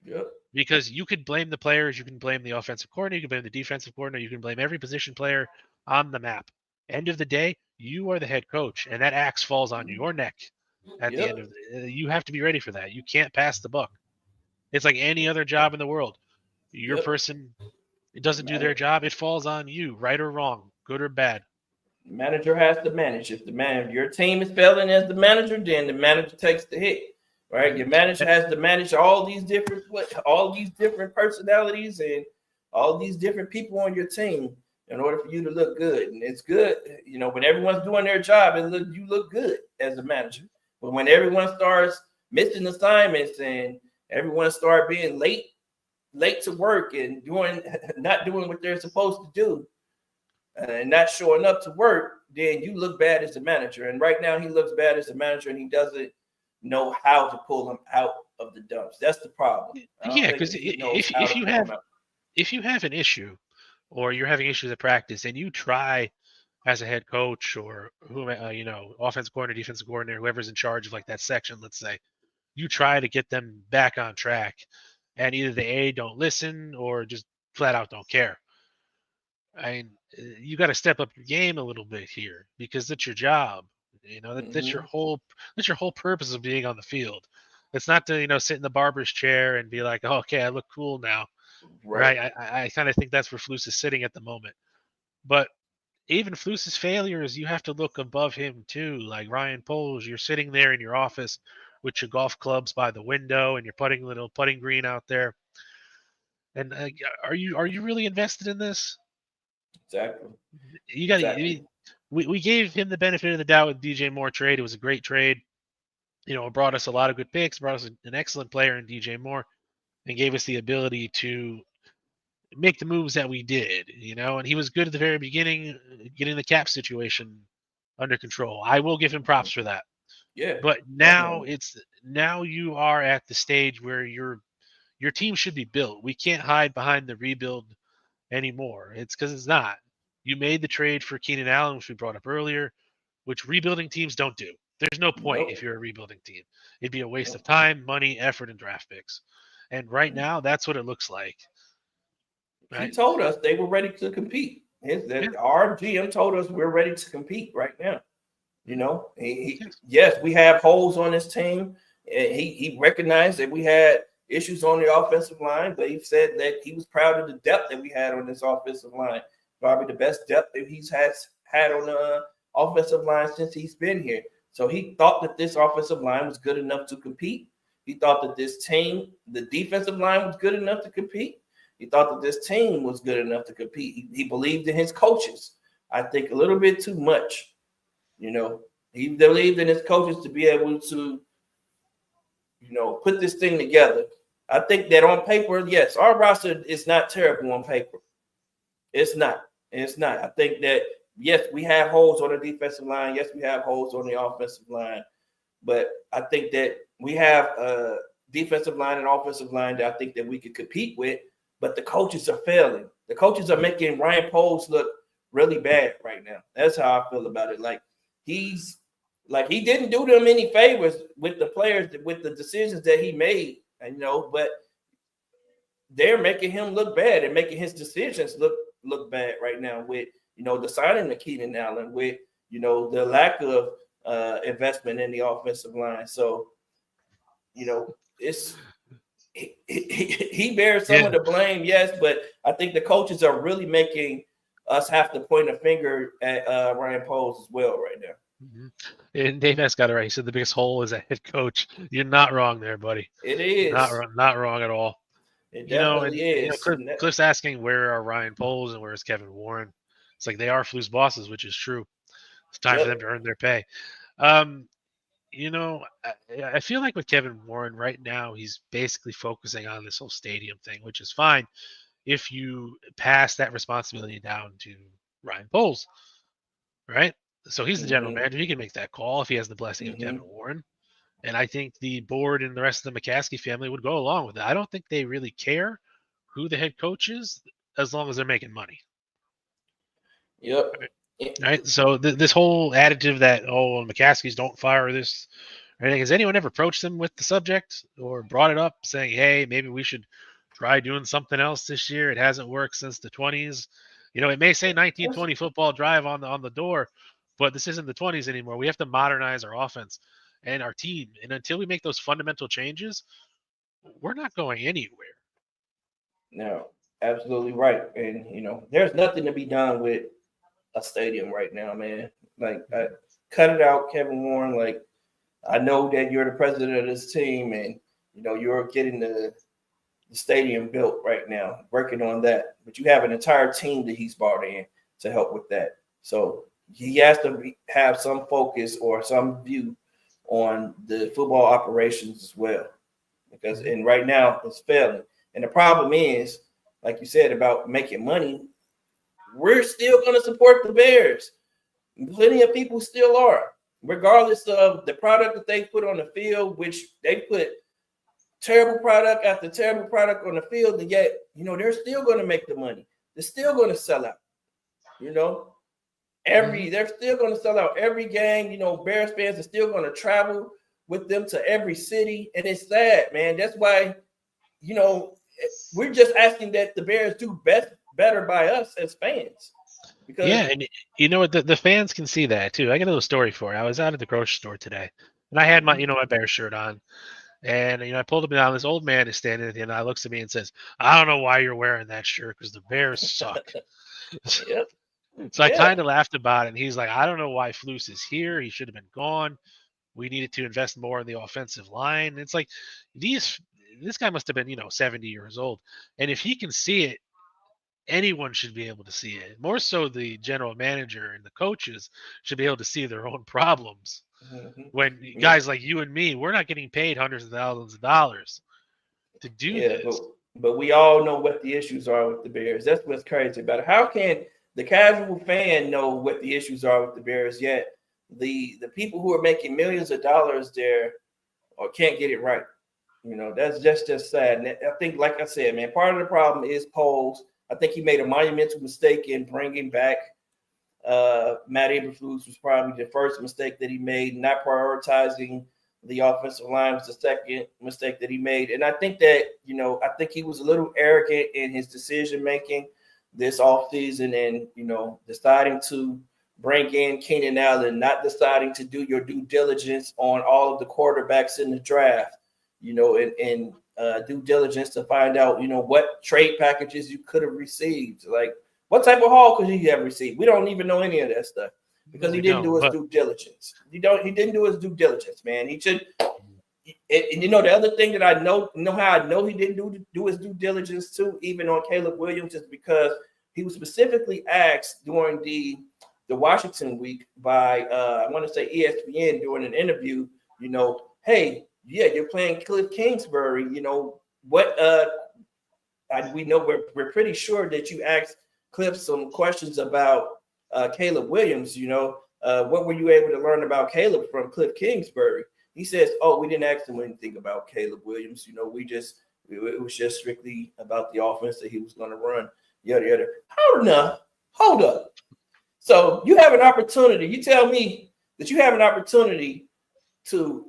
Yep. Because you could blame the players, you can blame the offensive coordinator, you can blame the defensive coordinator, you can blame every position player on the map. End of the day, you are the head coach, and that axe falls on your neck at the end of the you have to be ready for that. You can't pass the buck. It's like any other job in the world. Your person, it doesn't do their job, it falls on you, right or wrong, good or bad. The manager has to manage. If your team is failing as the manager, then the manager takes the hit. Right, your manager has to manage all these different personalities and all these different people on your team in order for you to look good. And it's good, when everyone's doing their job, you look good as a manager. But when everyone starts missing assignments and everyone starts being late to work and not doing what they're supposed to do and not showing up to work, then you look bad as a manager. And right now he looks bad as a manager, and he doesn't know how to pull him out of the dumps. That's the problem. Yeah, because if you have an issue or you're having issues at practice and you try as a head coach or who offensive coordinator, defensive coordinator, whoever's in charge of like that section, let's say, you try to get them back on track, and either they don't listen or just flat out don't care. I mean, you got to step up your game a little bit here because that's your job. That's your Mm-hmm. whole purpose of being on the field. It's not to sit in the barber's chair and be like, oh, okay, I look cool now, Right. right? I kind of think that's where Flus is sitting at the moment. But even Flus's failures, you have to look above him too. Like Ryan Poles, you're sitting there in your office with your golf clubs by the window and you're putting little putting green out there. And are you really invested in this? Exactly. You got Exactly. to. We gave him the benefit of the doubt with DJ Moore trade. It was a great trade. It brought us a lot of good picks, brought us an excellent player in DJ Moore, and gave us the ability to make the moves that we did. And he was good at the very beginning, getting the cap situation under control. I will give him props for that. Yeah. But now Definitely. now you are at the stage where your team should be built. We can't hide behind the rebuild anymore. It's because it's not. You made the trade for Keenan Allen, which we brought up earlier, which rebuilding teams don't do. There's no point if Nope. you're a rebuilding team. It'd be a waste of Nope. time, money, effort, and draft picks. And right now, that's what it looks like. He Right? told us they were ready to compete. Yeah. Our GM told us we're ready to compete right now. Yes. Yes, we have holes on this team. He recognized that we had issues on the offensive line, but he said that he was proud of the depth that we had on this offensive line. Probably the best depth that he's had on the offensive line since he's been here. So he thought that this offensive line was good enough to compete. He thought that this team, the defensive line, was good enough to compete. He thought that this team was good enough to compete. He believed in his coaches. I think a little bit too much. He believed in his coaches to be able to, put this thing together. I think that on paper, yes, our roster is not terrible on paper. It's not. It's not. I think that, yes, we have holes on the defensive line. Yes, we have holes on the offensive line. But I think that we have a defensive line and offensive line that I think that we could compete with, but the coaches are failing. The coaches are making Ryan Poles look really bad right now. That's how I feel about it. He didn't do them any favors with the players, with the decisions that he made, but they're making him look bad and making his decisions look bad right now with, the signing of Keenan Allen, with, the lack of investment in the offensive line. So, it's he bears some Yeah. of the blame, yes, but I think the coaches are really making us have to point a finger at Ryan Poles as well right now. Mm-hmm. And Dave has got it right. He said the biggest hole is a head coach. You're not wrong there, buddy. It is. Not wrong at all. It And definitely is. Cliff's asking where are Ryan Poles and where is Kevin Warren. It's like they are Flu's bosses, which is true. It's time for them to earn their pay. I feel like with Kevin Warren right now, he's basically focusing on this whole stadium thing, which is fine if you pass that responsibility down to Ryan Poles, right? So he's the general Mm-hmm. manager. He can make that call if he has the blessing of Kevin Warren. And I think the board and the rest of the McCaskey family would go along with it. I don't think they really care who the head coach is as long as they're making money. Yep. Right. So this whole additive that, McCaskies don't fire this or anything, has anyone ever approached them with the subject or brought it up saying, hey, maybe we should try doing something else this year? It hasn't worked since the 20s. It may say 1920 football drive on the door, but this isn't the 20s anymore. We have to modernize our offense and our team. And until we make those fundamental changes, we're not going anywhere. No, absolutely right. And, there's nothing to be done with a stadium right now, man. Cut it out, Kevin Warren. I know that you're the president of this team and, you're getting the stadium built right now, working on that. But you have an entire team that he's brought in to help with that. So he has to have some focus or some view on the football operations as well. And right now it's failing. And the problem is, like you said, about making money, we're still going to support the Bears. Plenty of people still are, regardless of the product that they put on the field, which they put terrible product after terrible product on the field, and yet, they're still going to make the money. They're still going to sell out, They're still going to sell out every game. You know, Bears fans are still going to travel with them to every city, and it's sad, man. That's why, you know, we're just asking that the Bears do better by us as fans. Because yeah, and you know what, the fans can see that too. I got a little story for you. I was out at the grocery store today, and I had my my Bears shirt on, and I pulled him down. This old man is standing at the end. And I looks at me and says, "I don't know why you're wearing that shirt because the Bears suck." yep. So I kind of laughed about it, and he's like, "I don't know why Flus is here. He should have been gone. We needed to invest more in the offensive line." And it's like this guy must have been 70 years old, and if he can see it, anyone should be able to see it. More so, the general manager and the coaches should be able to see their own problems. When guys like you and me, we're not getting paid hundreds of thousands of dollars to do this. But we all know what the issues are with the Bears. That's what's crazy about it. How can the casual fan know what the issues are with the Bears, yet the people who are making millions of dollars there or can't get it right? That's just sad. And I think, like I said, man, part of the problem is Poles. I think he made a monumental mistake in bringing back Matt Eberflus. Was probably the first mistake that he made. Not prioritizing the offensive line was the second mistake that he made. And I think that, I think he was a little arrogant in his decision making this offseason and, deciding to bring in Keenan Allen, not deciding to do your due diligence on all of the quarterbacks in the draft, and due diligence to find out, what trade packages you could have received. Like, what type of haul could you have received? We don't even know any of that stuff because he didn't do his due diligence. He didn't do his due diligence, man. He should. And the other thing that I know how I know he didn't do his due diligence too, even on Caleb Williams, is because he was specifically asked during the Washington week by I want to say ESPN during an interview, hey, yeah, you're playing Cliff Kingsbury. What we know we're pretty sure that you asked Cliff some questions about Caleb Williams. What were you able to learn about Caleb from Cliff Kingsbury? He says, "Oh, we didn't ask him anything about Caleb Williams. It was just strictly about the offense that he was going to run." Yada yada. Hold up. So you have an opportunity. You tell me that you have an opportunity to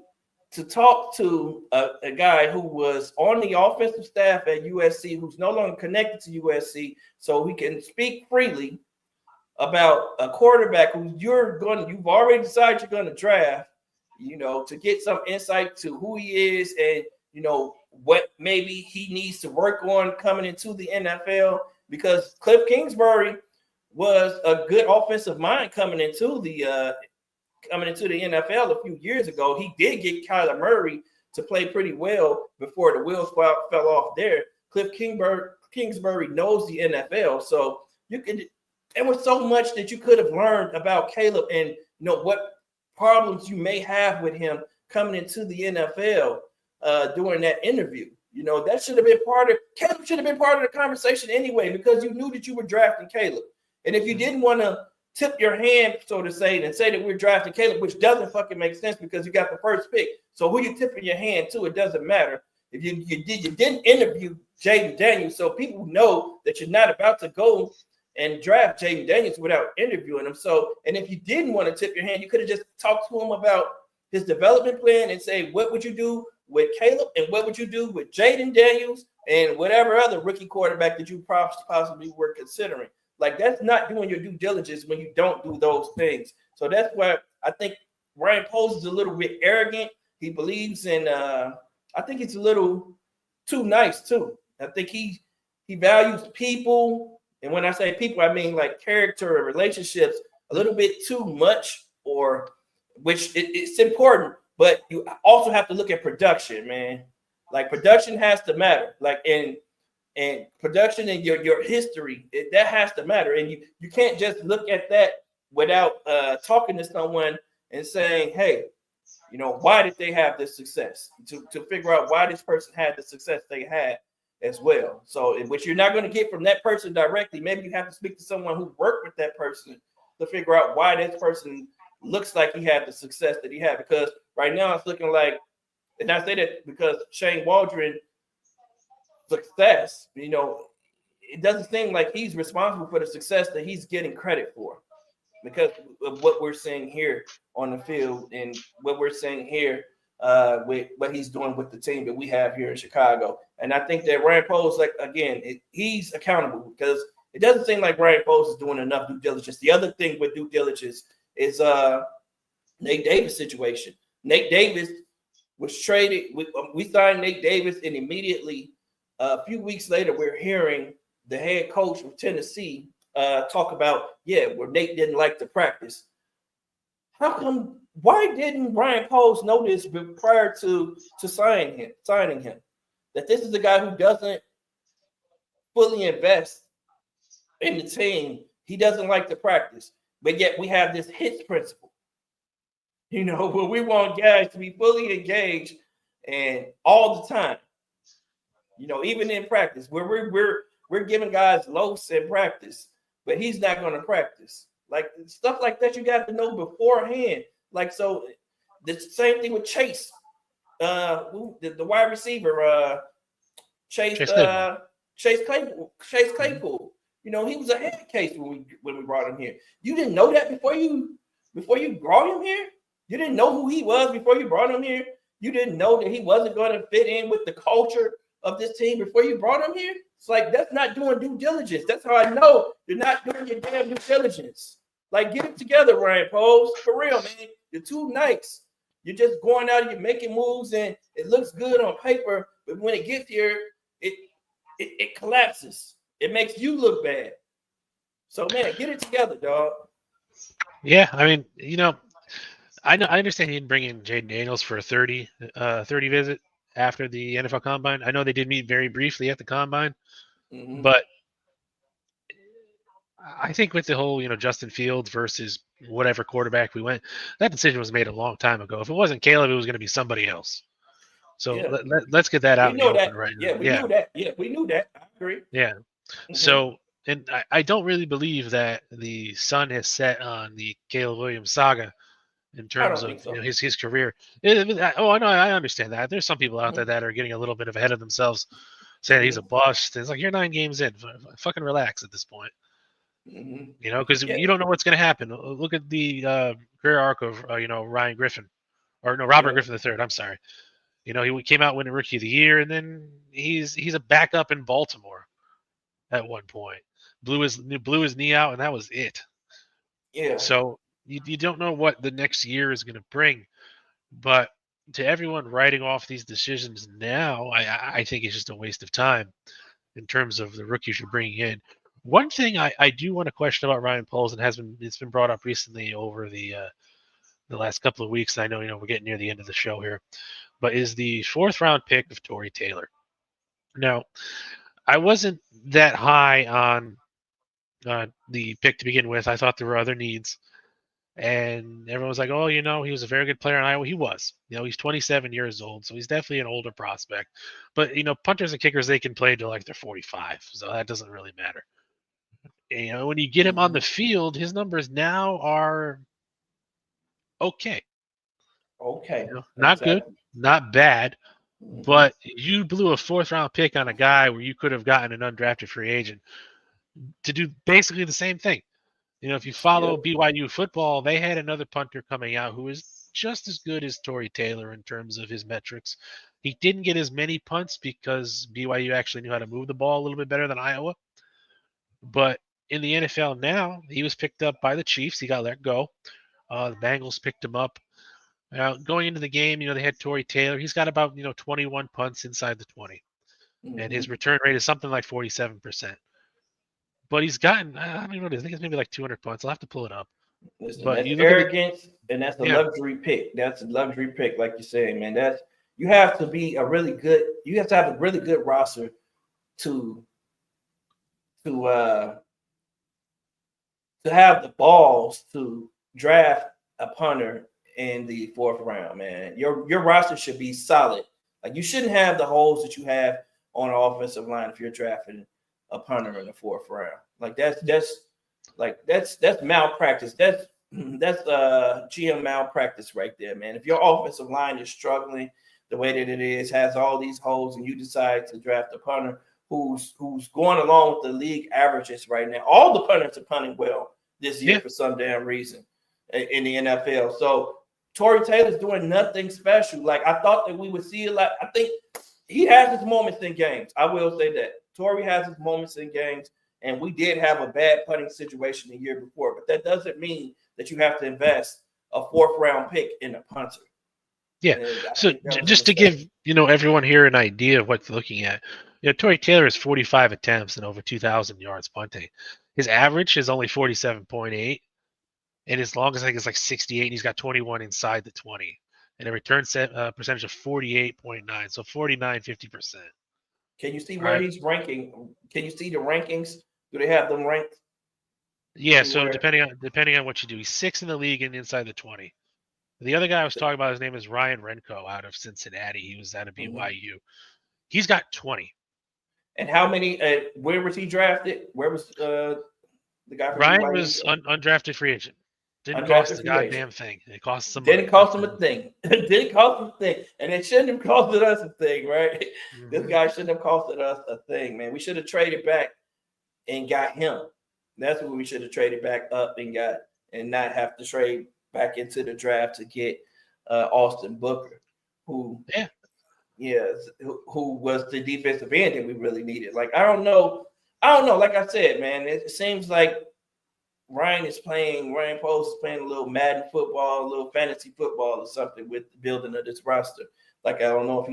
talk to a guy who was on the offensive staff at USC, who's no longer connected to USC, so we can speak freely about a quarterback who you've already decided you're going to draft, to get some insight to who he is and, what maybe he needs to work on coming into the NFL, because Cliff Kingsbury was a good offensive mind coming into the NFL a few years ago. He did get Kyler Murray to play pretty well before the wheels fell off there. Cliff Kingsbury knows the NFL, so there was so much that you could have learned about Caleb and what problems you may have with him coming into the NFL during that interview. That should have been Caleb should have been part of the conversation anyway, because you knew that you were drafting Caleb. And if you didn't want to tip your hand, so to say, and say that we're drafting Caleb, which doesn't fucking make sense because you got the first pick. So who you tipping your hand to, it doesn't matter. If you didn't interview Jaden Daniels, so people know that you're not about to go and draft Jaden Daniels without interviewing him. So, and if you didn't want to tip your hand, you could have just talked to him about his development plan and say, what would you do with Caleb and what would you do with Jaden Daniels and whatever other rookie quarterback that you possibly were considering. Like, that's not doing your due diligence when you don't do those things. So that's why I think Ryan Poles is a little bit arrogant. He believes in I think he's a little too nice too. I think he values people. And when I say people, I mean like character and relationships a little bit too much, or which it's important, but you also have to look at production, man. Like, production has to matter. Like, and production and your history, that has to matter. And you can't just look at that without talking to someone and saying, hey, why did they have this success? To figure out why this person had the success they had as well. So, which you're not going to get from that person directly. Maybe you have to speak to someone who worked with that person to figure out why this person looks like he had the success that he had. Because right now it's looking like, and I say that because Shane Waldron success, it doesn't seem like he's responsible for the success that he's getting credit for. because of what we're seeing here on the field and what we're seeing here with what he's doing with the team that we have here in Chicago. And I think that Ryan Poles, like again, he's accountable because it doesn't seem like Ryan Poles is doing enough due diligence. The other thing with due diligence is Nate Davis situation. Nate Davis was traded. We signed Nate Davis, and immediately a few weeks later, we're hearing the head coach from Tennessee talk about, where Nate didn't like to practice. How come? Why didn't Ryan Poles know this prior to signing him? That this is a guy who doesn't fully invest in the team. He doesn't like to practice, but yet we have this hits principle. Where we want guys to be fully engaged and all the time. Even in practice, where we're giving guys lows in practice, but he's not going to practice. Like stuff like that, you got to know beforehand. Like so, the same thing with Chase, the wide receiver, Chase Claypool. He was a head case when we brought him here. You didn't know that before you brought him here. You didn't know who he was before you brought him here. You didn't know that he wasn't going to fit in with the culture of this team before you brought him here. It's like that's not doing due diligence. That's how I know you're not doing your damn due diligence. Like get it together, Ryan Poles. For real, man. You're too nice. You're just going out and you're making moves and it looks good on paper, but when it gets here, it collapses. It makes you look bad. So man, get it together, dog. Yeah, I mean, I understand he didn't bring in Jaden Daniels for a 30 visit after the NFL Combine. I know they did meet very briefly at the Combine, but I think with the whole, Justin Fields versus whatever quarterback we went, that decision was made a long time ago. If it wasn't Caleb, it was going to be somebody else. So let's get that out in the open right now. Yeah, we knew that. Yeah, we knew that. I agree. Yeah. So, and I don't really believe that the sun has set on the Caleb Williams saga in terms of his career. I know, I understand that. There's some people out there that are getting a little bit ahead of themselves, saying he's a bust. It's like you're 9 games in. Fucking relax at this point. Because you don't know what's going to happen. Look at the career arc of Ryan Griffin, or no, Robert Griffin III. I'm sorry. He came out winning Rookie of the Year, and then he's a backup in Baltimore at one point. Blew his knee out, and that was it. Yeah. So you don't know what the next year is going to bring, but to everyone writing off these decisions now, I think it's just a waste of time in terms of the rookies you're bringing in. One thing I do want to question about Ryan Poles, and it's been brought up recently over the last couple of weeks. I know we're getting near the end of the show here, but is the 4th round pick of Torrey Taylor. Now, I wasn't that high on the pick to begin with. I thought there were other needs. And everyone was like, oh, he was a very good player in Iowa. He was. He's 27 years old, so he's definitely an older prospect. But, punters and kickers, they can play till like they're 45, so that doesn't really matter. When you get him on the field, his numbers now are okay. Okay. Not good, not bad, but you blew a 4th round pick on a guy where you could have gotten an undrafted free agent to do basically the same thing. If you follow BYU football, they had another punter coming out who is just as good as Torrey Taylor in terms of his metrics. He didn't get as many punts because BYU actually knew how to move the ball a little bit better than Iowa. But in the NFL now, he was picked up by the Chiefs. He got let go. The Bengals picked him up. Going into the game, they had Torrey Taylor. He's got about 21 punts inside the 20, and his return rate is something like 47%. But he's gotten, I don't even know what it is. I think it's maybe like 200 punts. I'll have to pull it up. Listen, that's arrogance, and that's a luxury pick. That's a luxury pick, like you're saying, man. You have to have a really good roster to have the balls to draft a punter in the 4th round, man. Your roster should be solid. Like you shouldn't have the holes that you have on an offensive line if you're drafting a punter in the 4th round. Like that's malpractice. That's GM malpractice right there, man. If your offensive line is struggling the way that it is, has all these holes, and you decide to draft a punter who's going along with the league averages right now. All the punters are punting well this year for some damn reason in the NFL. So Torrey Taylor's doing nothing special. Like, I thought that we would see it. Like, I think he has his moments in games. I will say that. Torrey has his moments in games, and we did have a bad punting situation the year before, but that doesn't mean that you have to invest a 4th-round pick in a punter. Yeah. So just to give everyone here an idea of what they're looking at, Torrey Taylor has 45 attempts and over 2,000 yards punting. His average is only 47.8, and his longest I think is like 68. And he's got 21 inside the 20, and a return percentage of 48.9. So 49-50%. Can you see where he's ranking? Can you see the rankings? Do they have them ranked? Yeah. So depending on what you do, he's 6th in the league and inside the 20. The other guy I was talking about, his name is Ryan Renko out of Cincinnati. He was out of BYU. Mm-hmm. He's got 20. And how many? Where was he drafted? Where was the guy from Ryan BYU? Was undrafted free agent. Didn't cost a goddamn thing. It cost some money. Didn't cost him a thing. Didn't cost him a thing. And it shouldn't have costed us a thing, right? Mm-hmm. This guy shouldn't have costed us a thing, man. We should have traded back and got him. That's what we should have traded back up and got, and not have to trade back into the draft to get Austin Booker, who was the defensive end that we really needed. Like, I don't know. Like I said, man, it seems like Ryan Poles is playing a little Madden football, a little fantasy football or something with the building of this roster. Like, I don't know if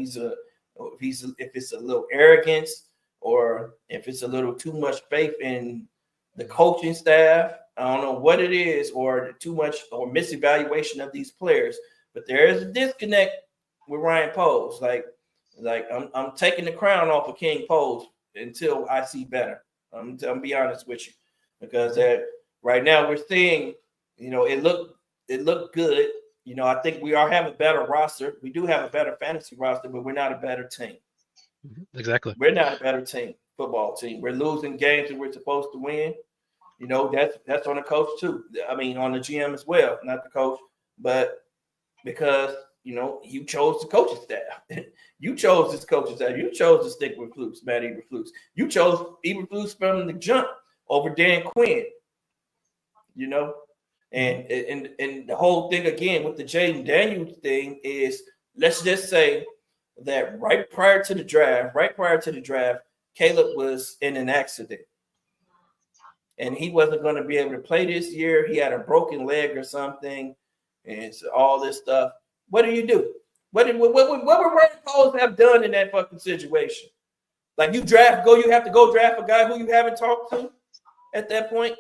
it's a little arrogance or if it's a little too much faith in the coaching staff. I don't know what it is, or too much or misevaluation of these players. But there is a disconnect with Ryan Poles. Like I'm taking the crown off of King Poles until I see better. I'm gonna be honest with you, because right now we're seeing, it looked good. I think we have a better roster. We do have a better fantasy roster, but we're not a better team. Exactly. We're not a better team, football team. We're losing games that we're supposed to win. That's on the coach too. I mean, on the GM as well, not the coach, but because you chose the coaching staff. You chose this coaching staff. You chose to stick with Matt Eberflus. You chose Eberflus from the jump over Dan Quinn. And the whole thing again with the Jaden Daniels thing is, let's just say that right prior to the draft, Caleb was in an accident. And he wasn't going to be able to play this year. He had a broken leg or something, and so all this stuff. What do you do? What would Ryan Poles have done in that fucking situation? Like, you have to go draft a guy who you haven't talked to at that point.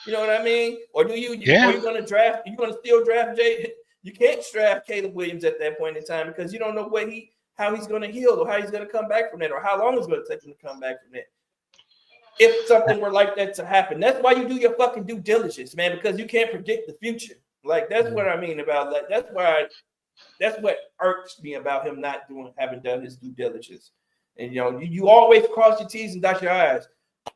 You know what I mean? Or are you going to draft? You're going to still draft Jay? You can't draft Caleb Williams at that point in time, because you don't know how he's going to heal, or how he's going to come back from that, or how long it's going to take him to come back from that. If something were like that to happen, that's why you do your fucking due diligence, man, because you can't predict the future. Like, that's what I mean about that. That's what irks me about him having done his due diligence. And you always cross your T's and dot your I's.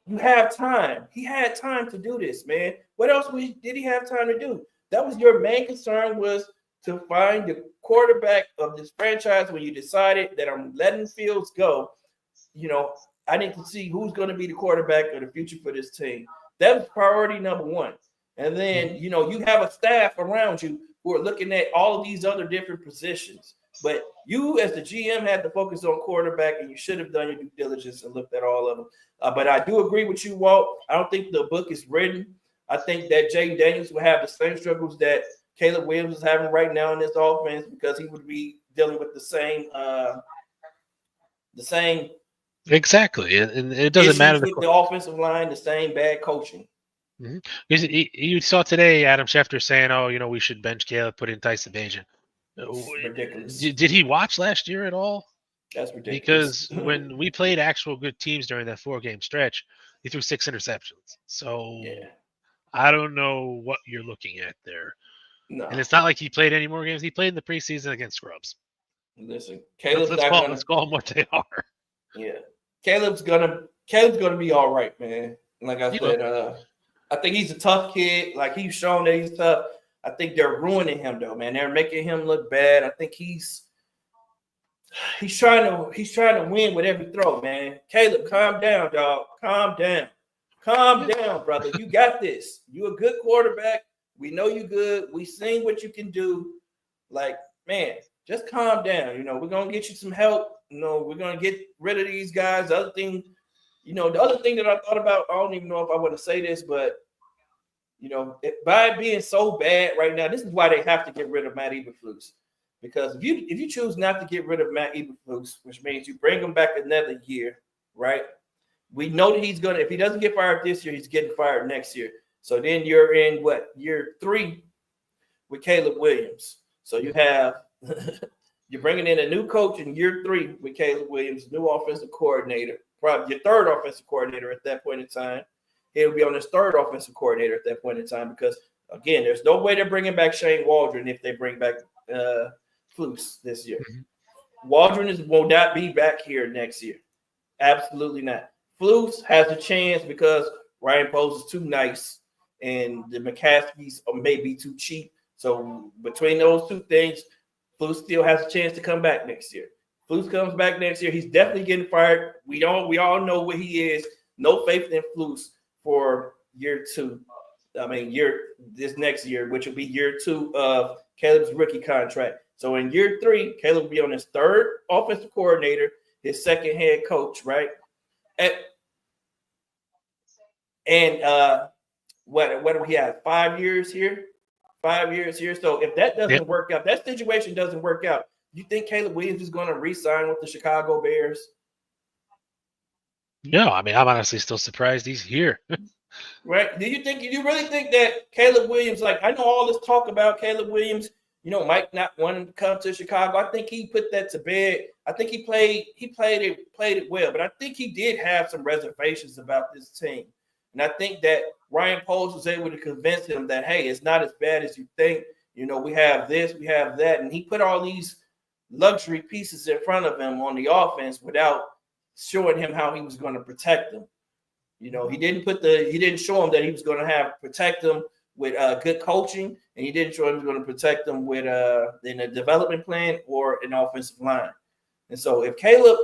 You have time. He had time to do this, man. What else did he have time to do? That was your main concern, was to find the quarterback of this franchise. When you decided that I'm letting Fields go, I need to see who's going to be the quarterback of the future for this team. That was priority number one. And then, you have a staff around you who are looking at all of these other different positions. But you, as the GM, had to focus on quarterback, and you should have done your due diligence and looked at all of them. But I do agree with you, Walt. I don't think the book is written. I think that Jaden Daniels will have the same struggles that Caleb Williams is having right now in this offense, because he would be dealing with the same Exactly, and it doesn't matter with the offensive line, the same bad coaching. Mm-hmm. You saw today Adam Schefter saying, "Oh, we should bench Caleb, put in Tyson Bagent." Ridiculous. Did he watch last year at all? That's ridiculous. Because when we played actual good teams during that 4-game stretch, he threw 6 interceptions. So I don't know what you're looking at there. No. And it's not like he played any more games. He played in the preseason against scrubs. Listen, let's call them what they are. Yeah. Caleb's gonna be all right, man. Like I said, I think he's a tough kid. Like, he's shown that he's tough. I think they're ruining him though, man. They're making him look bad. I think he's trying to win with every throw, man. Caleb, calm down, dog. Calm down. Calm down, brother. You got this. You a good quarterback. We know you good. We seen what you can do. Like, man, just calm down. You know, we're gonna get you some help. You know, we're gonna get rid of these guys. The other thing, you know, the other thing that I thought about, I don't even know if I want to say this, but you know, by it being so bad right now, this is why they have to get rid of Matt Eberflus. Because if you choose not to get rid of Matt Eberflus, which means you bring him back another year, right? We know that he's gonna, if he doesn't get fired this year, he's getting fired next year. So then you're in what, year 3 with Caleb Williams. So you have you're bringing in a new coach in year 3 with Caleb Williams, new offensive coordinator, probably your third offensive coordinator at that point in time. He'll be on his third offensive coordinator at that point in time because, again, there's no way they're bringing back Shane Waldron if they bring back Flus this year. Mm-hmm. Waldron will not be back here next year. Absolutely not. Flus has a chance because Ryan Poles is too nice and the McCaskies may be too cheap. So between those two things, Flus still has a chance to come back next year. Flus comes back next year, he's definitely getting fired. We all know what he is. No faith in Flus for year 2. I mean, this next year, which will be year 2 of Caleb's rookie contract. So in year 3, Caleb will be on his third offensive coordinator, his second head coach, right? What do we have? 5 years here? 5 years here. So if that doesn't work out, that situation doesn't work out, you think Caleb Williams is going to re-sign with the Chicago Bears? No, I mean, I'm honestly still surprised he's here. Right? Do you really think that Caleb Williams, like, I know all this talk about Caleb Williams, you know, Mike not wanting to come to Chicago. I think he put that to bed. I think he played it well, but I think he did have some reservations about this team. And I think that Ryan Poles was able to convince him that, hey, it's not as bad as you think. You know, we have this, we have that. And he put all these luxury pieces in front of him on the offense without showing him how he was going to protect them. You know, he didn't show him that he was going to protect them with good coaching, and he didn't show him he was going to protect them with in a development plan or an offensive line. And so if Caleb,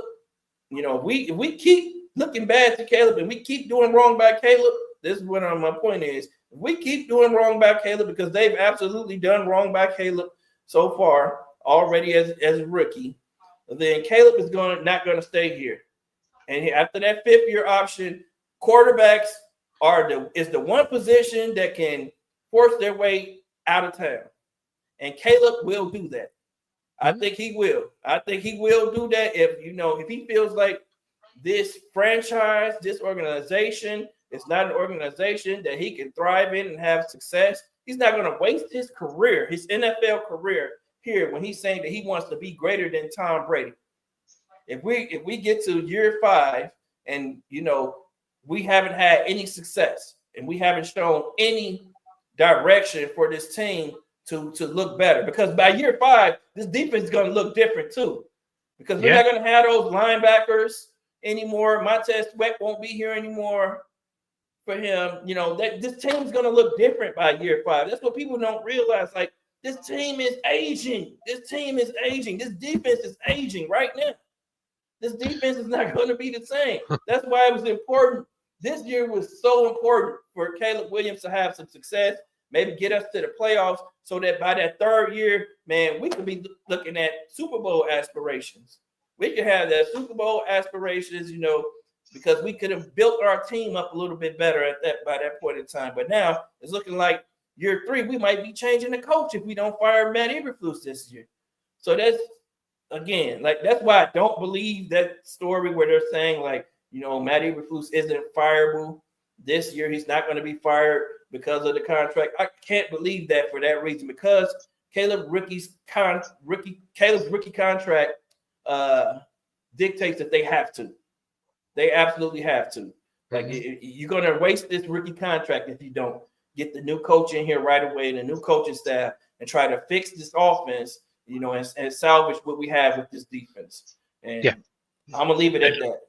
you know, if we keep looking bad to Caleb and we keep doing wrong by Caleb, this is what my point is. If we keep doing wrong by Caleb, because they've absolutely done wrong by Caleb so far already as a rookie, then Caleb is not going to stay here. And after that 5th-year option, quarterbacks is the one position that can force their way out of town. And Caleb will do that. I think he will. I think he will do that if he feels like this franchise, this organization is not an organization that he can thrive in and have success. He's not going to waste his career, his NFL career here when he's saying that he wants to be greater than Tom Brady. If we get to year 5 and, you know, we haven't had any success and we haven't shown any direction for this team to look better, because by year 5, this defense is going to look different too, because we're not going to have those linebackers anymore. Montez Sweat won't be here anymore for him. You know, this team's going to look different by year 5. That's what people don't realize. Like, this team is aging. This defense is aging right now. This defense is not going to be the same. That's why it was important. This year was so important for Caleb Williams to have some success, maybe get us to the playoffs, so that by that 3rd year, man, we could be looking at Super Bowl aspirations. We could have that Super Bowl aspirations, you know, because we could have built our team up a little bit better by that point in time. But now it's looking like year 3, we might be changing the coach if we don't fire Matt Eberflus this year. So that's why I don't believe that story where they're saying, like, you know, Matt Eberflus isn't fireable this year. He's not going to be fired because of the contract. I can't believe that for that reason, because Caleb's rookie contract dictates that they have to. They absolutely have to. Like, you're going to waste this rookie contract if you don't get the new coach in here right away, and the new coaching staff, and try to fix this offense, you know, and salvage what we have with this defense. And I'm going to leave it at that.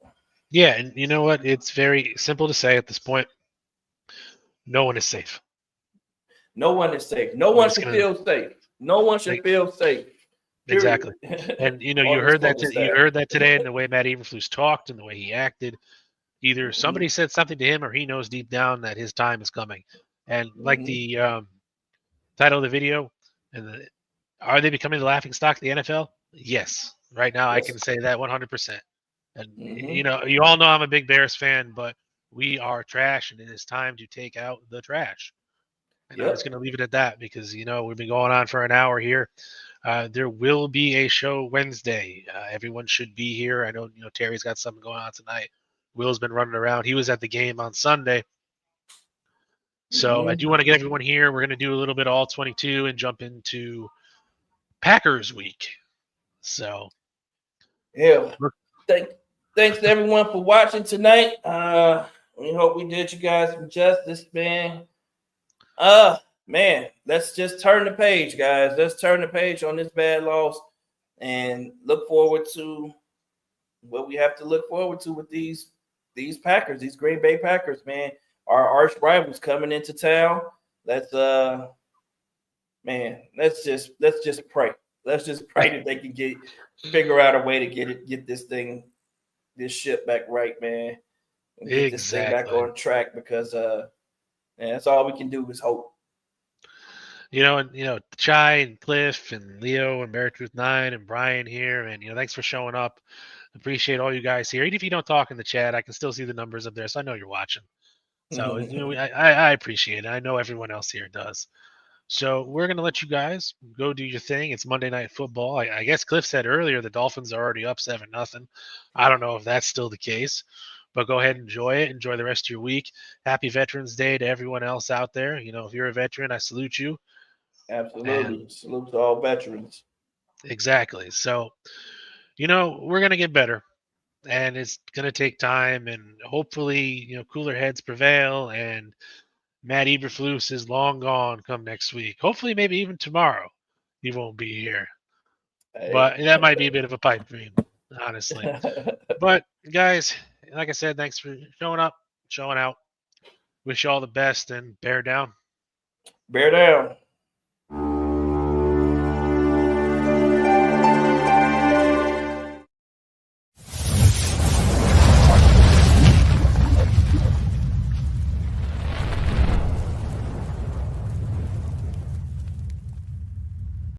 Yeah, and you know what? It's very simple to say at this point. No one is safe. No one is safe. No one should feel safe. No one should feel safe. Exactly. And, you know, you heard that today in the way Matt Eberflus talked and the way he acted. Either somebody said something to him or he knows deep down that his time is coming. And like the title of the video, are they becoming the laughing stock of the NFL? Yes. Right now, I can say that 100%. And, you all know I'm a big Bears fan, but we are trash, and it is time to take out the trash. And I'm just going to leave it at that because, we've been going on for an hour here. There will be a show Wednesday. Everyone should be here. I know, Terry's got something going on tonight. Will's been running around. He was at the game on Sunday. So I do want to get everyone here. We're going to do a little bit of all 22 and jump into Packers week. So, yeah. Thanks to everyone for watching tonight. We hope we did you guys some justice, man. Man, let's just turn the page, guys. Let's turn the page on this bad loss and look forward to what we have to look forward to with these Packers, these Green Bay Packers, man. Our arch rivals coming into town. Let's just pray. Let's just pray that they can figure out a way to get this ship back right, man. And get this thing back on track because that's all we can do is hope. Chai and Cliff and Leo and Beartooth 9 and Brian here, and thanks for showing up. Appreciate all you guys here. Even if you don't talk in the chat, I can still see the numbers up there, so I know you're watching. So I appreciate it. I know everyone else here does. So we're gonna let you guys go do your thing. It's Monday Night Football. I guess Cliff said earlier the Dolphins are already up 7-0. I don't know if that's still the case, but go ahead and enjoy it. Enjoy the rest of your week. Happy Veterans Day to everyone else out there. If you're a veteran, I salute you. Absolutely. Salute to all veterans. Exactly. So, we're going to get better, and it's going to take time, and hopefully, cooler heads prevail, and Matt Eberflus is long gone come next week. Hopefully, maybe even tomorrow, he won't be here. But that might be a bit of a pipe dream, honestly. But, guys, like I said, thanks for showing up, showing out. Wish you all the best, and bear down. Bear down.